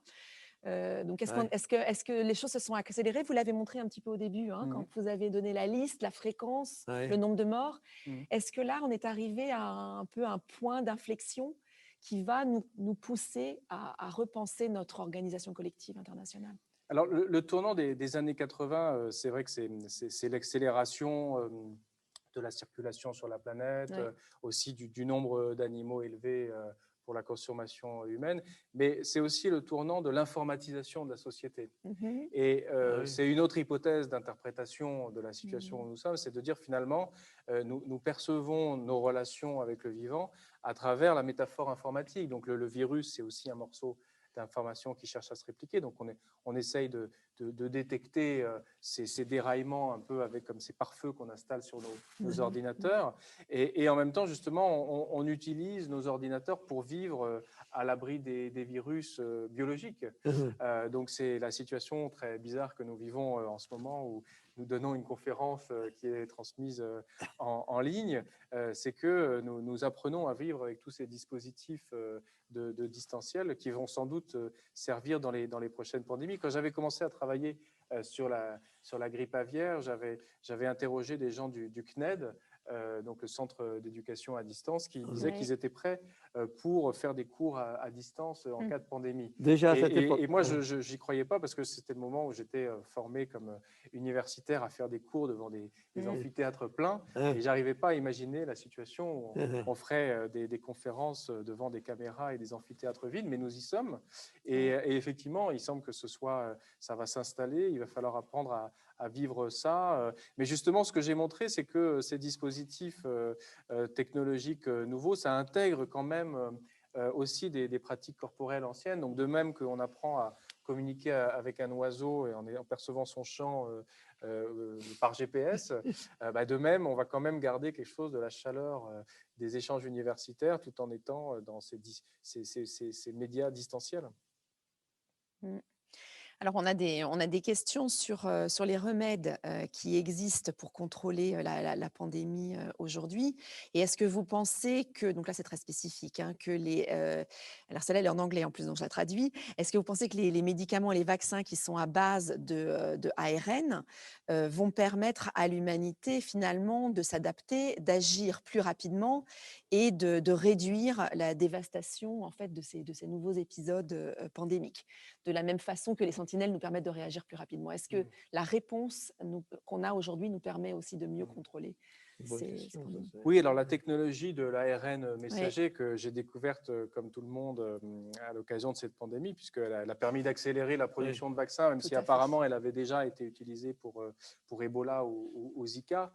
Donc est-ce que les choses se sont accélérées? Vous l'avez montré un petit peu au début, quand vous avez donné la liste, la fréquence, le nombre de morts. Est-ce que là, on est arrivé à un peu un point d'inflexion qui va nous pousser à repenser notre organisation collective internationale? Alors, le tournant des années 80, c'est vrai que c'est l'accélération de la circulation sur la planète, aussi du nombre d'animaux élevés pour la consommation humaine, mais c'est aussi le tournant de l'informatisation de la société. Et c'est une autre hypothèse d'interprétation de la situation où nous sommes, c'est de dire finalement, nous percevons nos relations avec le vivant à travers la métaphore informatique. Donc le virus, c'est aussi un morceau d'information qui cherche à se répliquer. Donc on essaye de détecter ces déraillements un peu avec comme ces pare-feux qu'on installe sur nos ordinateurs. Et en même temps, justement, on utilise nos ordinateurs pour vivre à l'abri des virus biologiques. Donc c'est la situation très bizarre que nous vivons en ce moment où nous donnons une conférence qui est transmise en ligne. C'est que nous apprenons à vivre avec tous ces dispositifs de distanciel qui vont sans doute servir dans les prochaines pandémies. Quand j'avais commencé à travailler sur la grippe aviaire, j'avais interrogé des gens du CNED, donc le centre d'éducation à distance, qui disaient qu'ils étaient prêts pour faire des cours à distance en cas de pandémie. Déjà à cette époque. Et moi, je n'y croyais pas parce que c'était le moment où j'étais formé comme universitaire à faire des cours devant des amphithéâtres pleins et j'arrivais pas à imaginer la situation où on ferait des conférences devant des caméras et des amphithéâtres vides, mais nous y sommes. Et effectivement, il semble que ça va s'installer, il va falloir apprendre à vivre ça. Mais justement, ce que j'ai montré, c'est que ces dispositifs technologiques nouveaux, ça intègre quand même aussi des pratiques corporelles anciennes. Donc de même qu'on apprend à communiquer avec un oiseau et en percevant son chant par GPS, de même, on va quand même garder quelque chose de la chaleur des échanges universitaires tout en étant dans ces médias distanciels. Alors, on a des questions sur les remèdes qui existent pour contrôler la pandémie aujourd'hui. Et est-ce que vous pensez que, donc là c'est très spécifique, hein, que alors celle-là elle est en anglais en plus, donc je la traduis. Est-ce que vous pensez que les médicaments et les vaccins qui sont à base de ARN vont permettre à l'humanité finalement de s'adapter, d'agir plus rapidement et de réduire la dévastation en fait de ces nouveaux épisodes pandémiques, de la même façon que les sentinelles nous permettent de réagir plus rapidement? Est-ce que la réponse qu'on a aujourd'hui nous permet aussi de mieux contrôler ces pandémies? Oui, alors la technologie de l'ARN messager que j'ai découverte comme tout le monde à l'occasion de cette pandémie, puisqu'elle a permis d'accélérer la production de vaccins, même si apparemment elle avait déjà été utilisée pour Ebola ou Zika.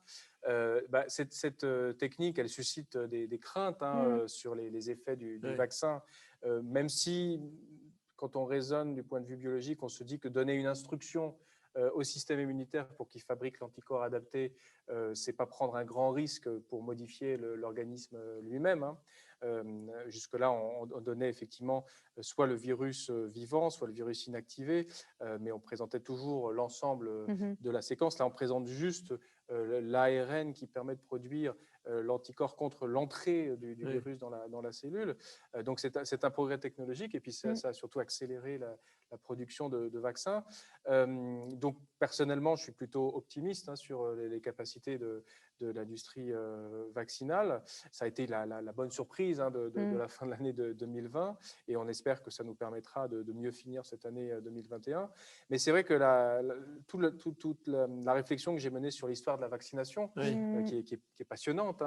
Cette technique, elle suscite des craintes sur les effets du vaccin, même si, quand on raisonne du point de vue biologique, on se dit que donner une instruction au système immunitaire pour qu'il fabrique l'anticorps adapté, c'est pas prendre un grand risque pour modifier l'organisme lui-même. Jusque-là, on donnait effectivement soit le virus vivant, soit le virus inactivé, mais on présentait toujours l'ensemble de la séquence. Là, on présente juste l'ARN qui permet de produire l'anticorps contre l'entrée du virus dans la cellule. Donc, c'est un progrès technologique et puis ça a surtout accéléré la production de vaccins. Donc, personnellement, je suis plutôt optimiste sur les capacités de l'industrie vaccinale. Ça a été la bonne surprise de la fin de l'année 2020 et on espère que ça nous permettra de mieux finir cette année 2021. Mais c'est vrai que toute la réflexion que j'ai menée sur l'histoire de la vaccination, qui est passionnante,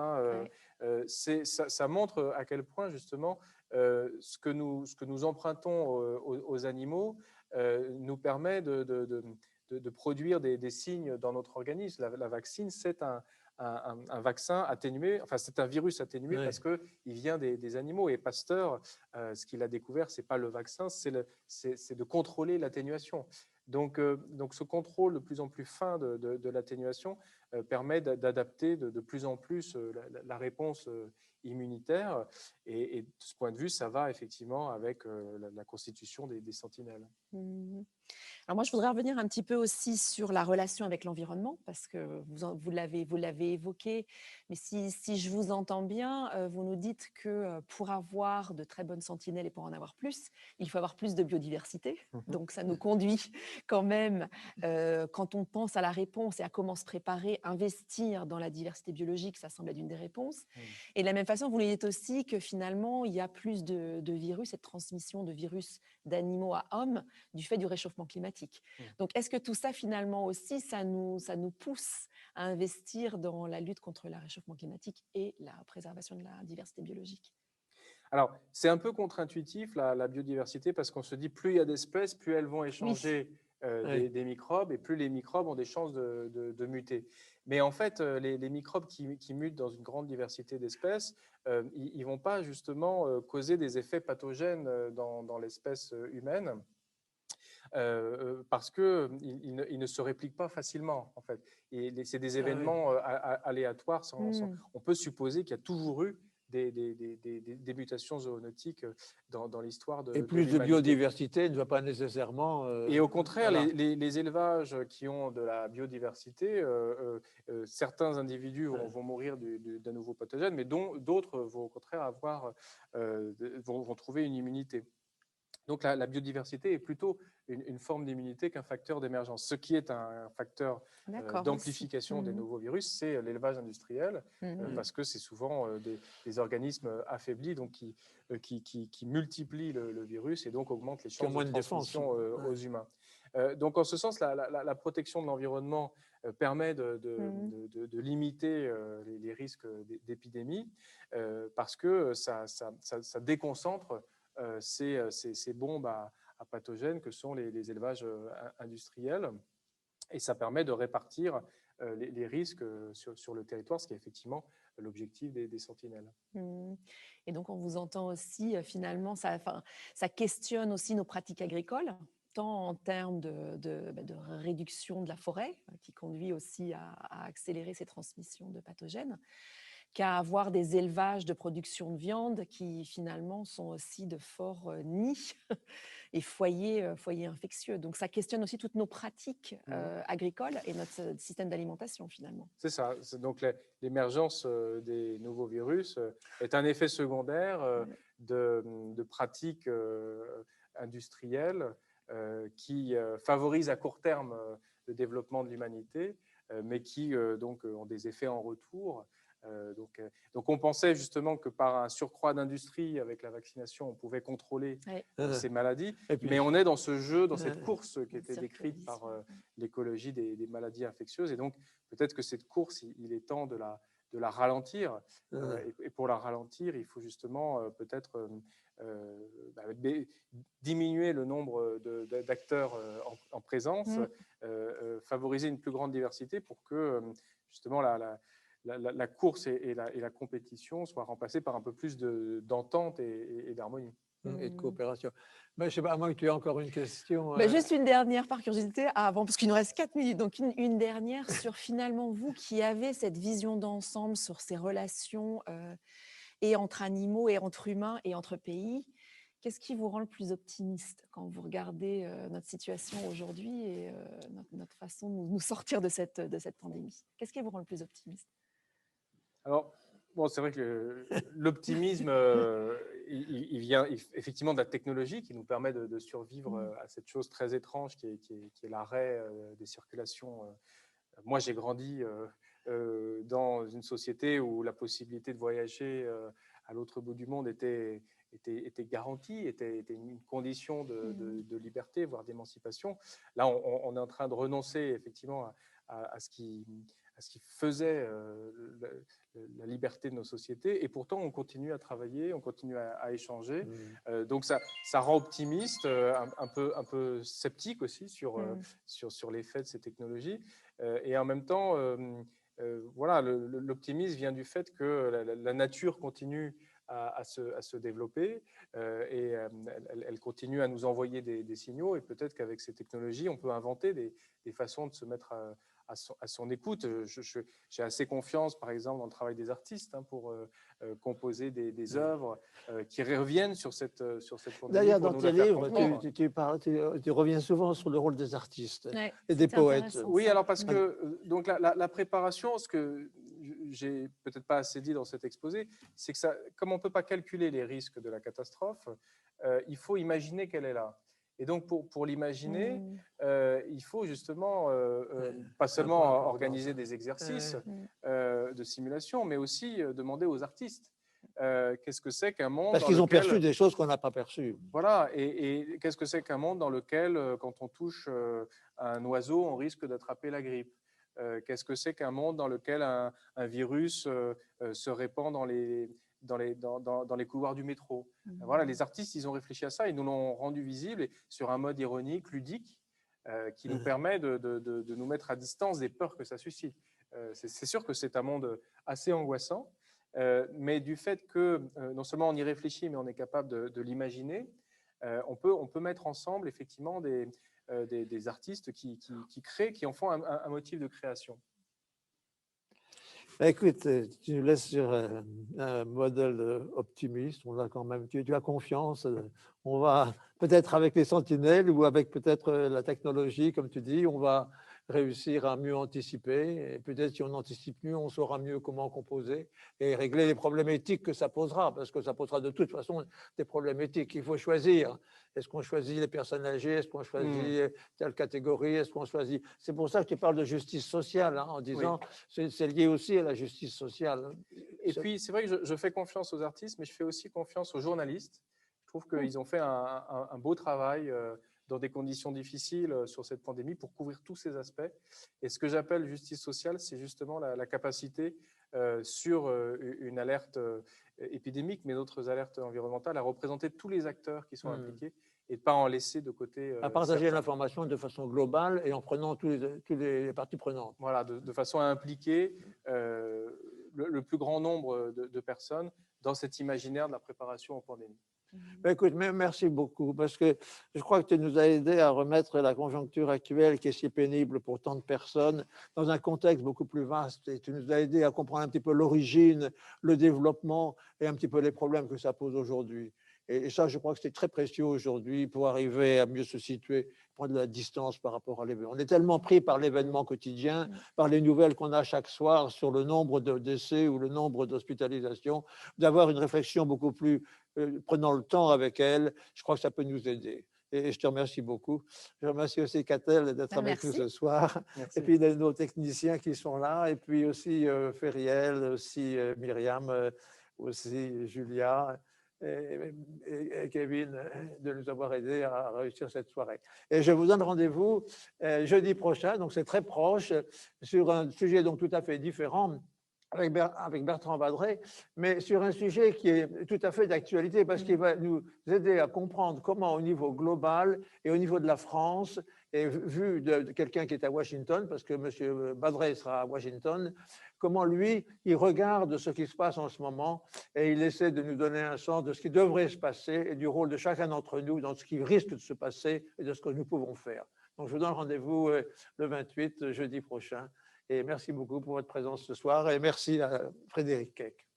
ça montre à quel point justement ce que nous empruntons aux animaux nous permet de produire des signes dans notre organisme. La vaccine, c'est un vaccin atténué, enfin c'est un virus atténué parce qu'il vient des animaux. Et Pasteur, ce qu'il a découvert, c'est pas le vaccin, c'est de contrôler l'atténuation. Donc ce contrôle de plus en plus fin de l'atténuation permet d'adapter de plus en plus la réponse immunitaire. Et de ce point de vue, ça va effectivement avec la constitution des sentinelles. Alors moi, je voudrais revenir un petit peu aussi sur la relation avec l'environnement, parce que vous l'avez évoqué, mais si je vous entends bien, vous nous dites que pour avoir de très bonnes sentinelles et pour en avoir plus, il faut avoir plus de biodiversité. Donc ça nous conduit quand même, quand on pense à la réponse et à comment se préparer, investir dans la diversité biologique, ça semble être une des réponses. Et de la même façon, vous nous dites aussi que finalement, il y a plus de virus et de transmission de virus d'animaux à hommes du fait du réchauffement climatique. Donc, est-ce que tout ça, finalement aussi, ça nous pousse à investir dans la lutte contre le réchauffement climatique et la préservation de la diversité biologique? Alors, c'est un peu contre-intuitif, la biodiversité, parce qu'on se dit plus il y a d'espèces, plus elles vont échanger Oui. des microbes, et plus les microbes ont des chances de muter. Mais en fait, les microbes qui mutent dans une grande diversité d'espèces, ils ne vont pas justement causer des effets pathogènes dans l'espèce humaine. Parce qu'ils ne se répliquent pas facilement, en fait. Et c'est des Ah oui. événements aléatoires. On peut supposer qu'il y a toujours eu des mutations zoonotiques dans l'histoire Et de plus de l'humanité. biodiversité ne va pas nécessairement… Et au contraire, voilà. les élevages qui ont de la biodiversité, certains individus vont mourir d'un nouveau pathogène, mais d'autres vont au contraire vont trouver une immunité. Donc la biodiversité est plutôt une forme d'immunité qu'un facteur d'émergence. Ce qui est un facteur d'amplification des nouveaux virus, c'est l'élevage industriel, parce que c'est souvent des organismes affaiblis donc qui multiplient le virus et donc augmentent les chances de transmission aux humains. Donc en ce sens, la protection de l'environnement permet de limiter les risques d'épidémie, parce que ça déconcentre ces bombes à pathogènes que sont les élevages industriels, et ça permet de répartir les risques sur le territoire, ce qui est effectivement l'objectif des sentinelles. Et donc, on vous entend aussi, finalement, ça questionne aussi nos pratiques agricoles, tant en termes de réduction de la forêt, qui conduit aussi à accélérer ces transmissions de pathogènes, qu'à avoir des élevages de production de viande qui finalement sont aussi de forts nids et foyers infectieux. Donc ça questionne aussi toutes nos pratiques agricoles et notre système d'alimentation finalement. C'est ça. Donc l'émergence des nouveaux virus est un effet secondaire de pratiques industrielles qui favorisent à court terme le développement de l'humanité, mais qui donc ont des effets en retour. Donc on pensait justement que par un surcroît d'industrie avec la vaccination, on pouvait contrôler ces maladies, mais on est dans ce jeu, dans cette course qui était décrite par l'écologie des maladies infectieuses, et donc peut-être que cette course, il est temps de la ralentir, et pour la ralentir, il faut justement peut-être diminuer le nombre d'acteurs en présence, favoriser une plus grande diversité pour que justement la course et la compétition soient remplacées par un peu plus d'entente et d'harmonie. Et de coopération. Mais je ne sais pas, à moins que tu aies encore une question. Juste une dernière par curiosité, avant, parce qu'il nous reste 4 minutes, donc une dernière sur finalement vous qui avez cette vision d'ensemble sur ces relations et entre animaux et entre humains et entre pays. Qu'est-ce qui vous rend le plus optimiste quand vous regardez notre situation aujourd'hui et notre façon de nous sortir de cette pandémie? Qu'est-ce qui vous rend le plus optimiste? Alors, bon, c'est vrai que l'optimisme, il vient effectivement de la technologie qui nous permet de survivre à cette chose très étrange qui est l'arrêt des circulations. Moi, j'ai grandi dans une société où la possibilité de voyager à l'autre bout du monde était garantie, était une condition de liberté, voire d'émancipation. Là, on est en train de renoncer effectivement à ce qui faisait la liberté de nos sociétés, et pourtant on continue à travailler, on continue à échanger. Donc ça rend optimiste, un peu sceptique aussi sur l'effet de ces technologies, et en même temps, voilà, l'optimisme vient du fait que la nature continue à se développer, et elle continue à nous envoyer des signaux, et peut-être qu'avec ces technologies, on peut inventer des façons de se mettre à son écoute. J'ai assez confiance, par exemple, dans le travail des artistes pour composer des œuvres qui reviennent sur cette pandémie. D'ailleurs, dans tes livres, tu reviens souvent sur le rôle des artistes et des poètes. Oui, alors parce que donc la préparation, ce que j'ai peut-être pas assez dit dans cet exposé, c'est que comme on ne peut pas calculer les risques de la catastrophe, il faut imaginer qu'elle est là. Et donc, pour l'imaginer, il faut justement pas seulement organiser des exercices de simulation, mais aussi demander aux artistes qu'est-ce que c'est qu'un monde… Parce qu'ils ont perçu des choses qu'on n'a pas perçues. Voilà, et qu'est-ce que c'est qu'un monde dans lequel, quand on touche un oiseau, on risque d'attraper la grippe? Qu'est-ce que c'est qu'un monde dans lequel un virus se répand dans les dans les couloirs du métro. Voilà, les artistes, ils ont réfléchi à ça, ils nous l'ont rendu visible et sur un mode ironique, ludique, qui nous permet de nous mettre à distance des peurs que ça suscite. C'est sûr que c'est un monde assez angoissant, mais du fait que non seulement on y réfléchit, mais on est capable de l'imaginer, on peut mettre ensemble effectivement des artistes qui créent, qui en font un motif de création. Écoute, tu nous laisses sur un modèle optimiste. On a quand même, tu as confiance. On va peut-être avec les sentinelles ou avec peut-être la technologie, comme tu dis, on va réussir à mieux anticiper. Et peut-être si on anticipe mieux, on saura mieux comment composer et régler les problèmes éthiques que ça posera, parce que ça posera de toute façon des problèmes éthiques. Il faut choisir. Est-ce qu'on choisit les personnes âgées? Est-ce qu'on choisit telle catégorie? Est-ce qu'on choisit... C'est pour ça que tu parles de justice sociale, hein, en disant c'est lié aussi à la justice sociale. Et puis, c'est vrai que je fais confiance aux artistes, mais je fais aussi confiance aux journalistes. Je trouve qu'ils ont fait un beau travail dans des conditions difficiles sur cette pandémie pour couvrir tous ces aspects. Et ce que j'appelle justice sociale, c'est justement la capacité sur une alerte épidémique, mais d'autres alertes environnementales, à représenter tous les acteurs qui sont impliqués et de ne pas en laisser de côté. À partager l'information de façon globale et en prenant tous les parties prenantes. Voilà, de façon à impliquer le plus grand nombre de personnes dans cet imaginaire de la préparation aux pandémies. Ben écoute, merci beaucoup, parce que je crois que tu nous as aidé à remettre la conjoncture actuelle, qui est si pénible pour tant de personnes, dans un contexte beaucoup plus vaste. Et tu nous as aidé à comprendre un petit peu l'origine, le développement et un petit peu les problèmes que ça pose aujourd'hui. Et ça, je crois que c'est très précieux aujourd'hui pour arriver à mieux se situer, prendre de la distance par rapport à l'événement. On est tellement pris par l'événement quotidien, par les nouvelles qu'on a chaque soir sur le nombre de décès ou le nombre d'hospitalisations, d'avoir une réflexion beaucoup plus prenant le temps avec elle. Je crois que ça peut nous aider. Et je te remercie beaucoup. Je remercie aussi Catel d'être avec nous ce soir. Merci. Et puis nos techniciens qui sont là. Et puis aussi Feriel, aussi Myriam, aussi Julia. Et Kevin de nous avoir aidés à réussir cette soirée. Et je vous donne rendez-vous jeudi prochain, donc c'est très proche, sur un sujet donc tout à fait différent avec Bertrand Badré, mais sur un sujet qui est tout à fait d'actualité parce qu'il va nous aider à comprendre comment au niveau global et au niveau de la France, et vu de quelqu'un qui est à Washington, parce que M. Badré sera à Washington, comment lui, il regarde ce qui se passe en ce moment et il essaie de nous donner un sens de ce qui devrait se passer et du rôle de chacun d'entre nous dans ce qui risque de se passer et de ce que nous pouvons faire. Donc, je vous donne rendez-vous le 28, jeudi prochain. Et merci beaucoup pour votre présence ce soir et merci à Frédéric Keck.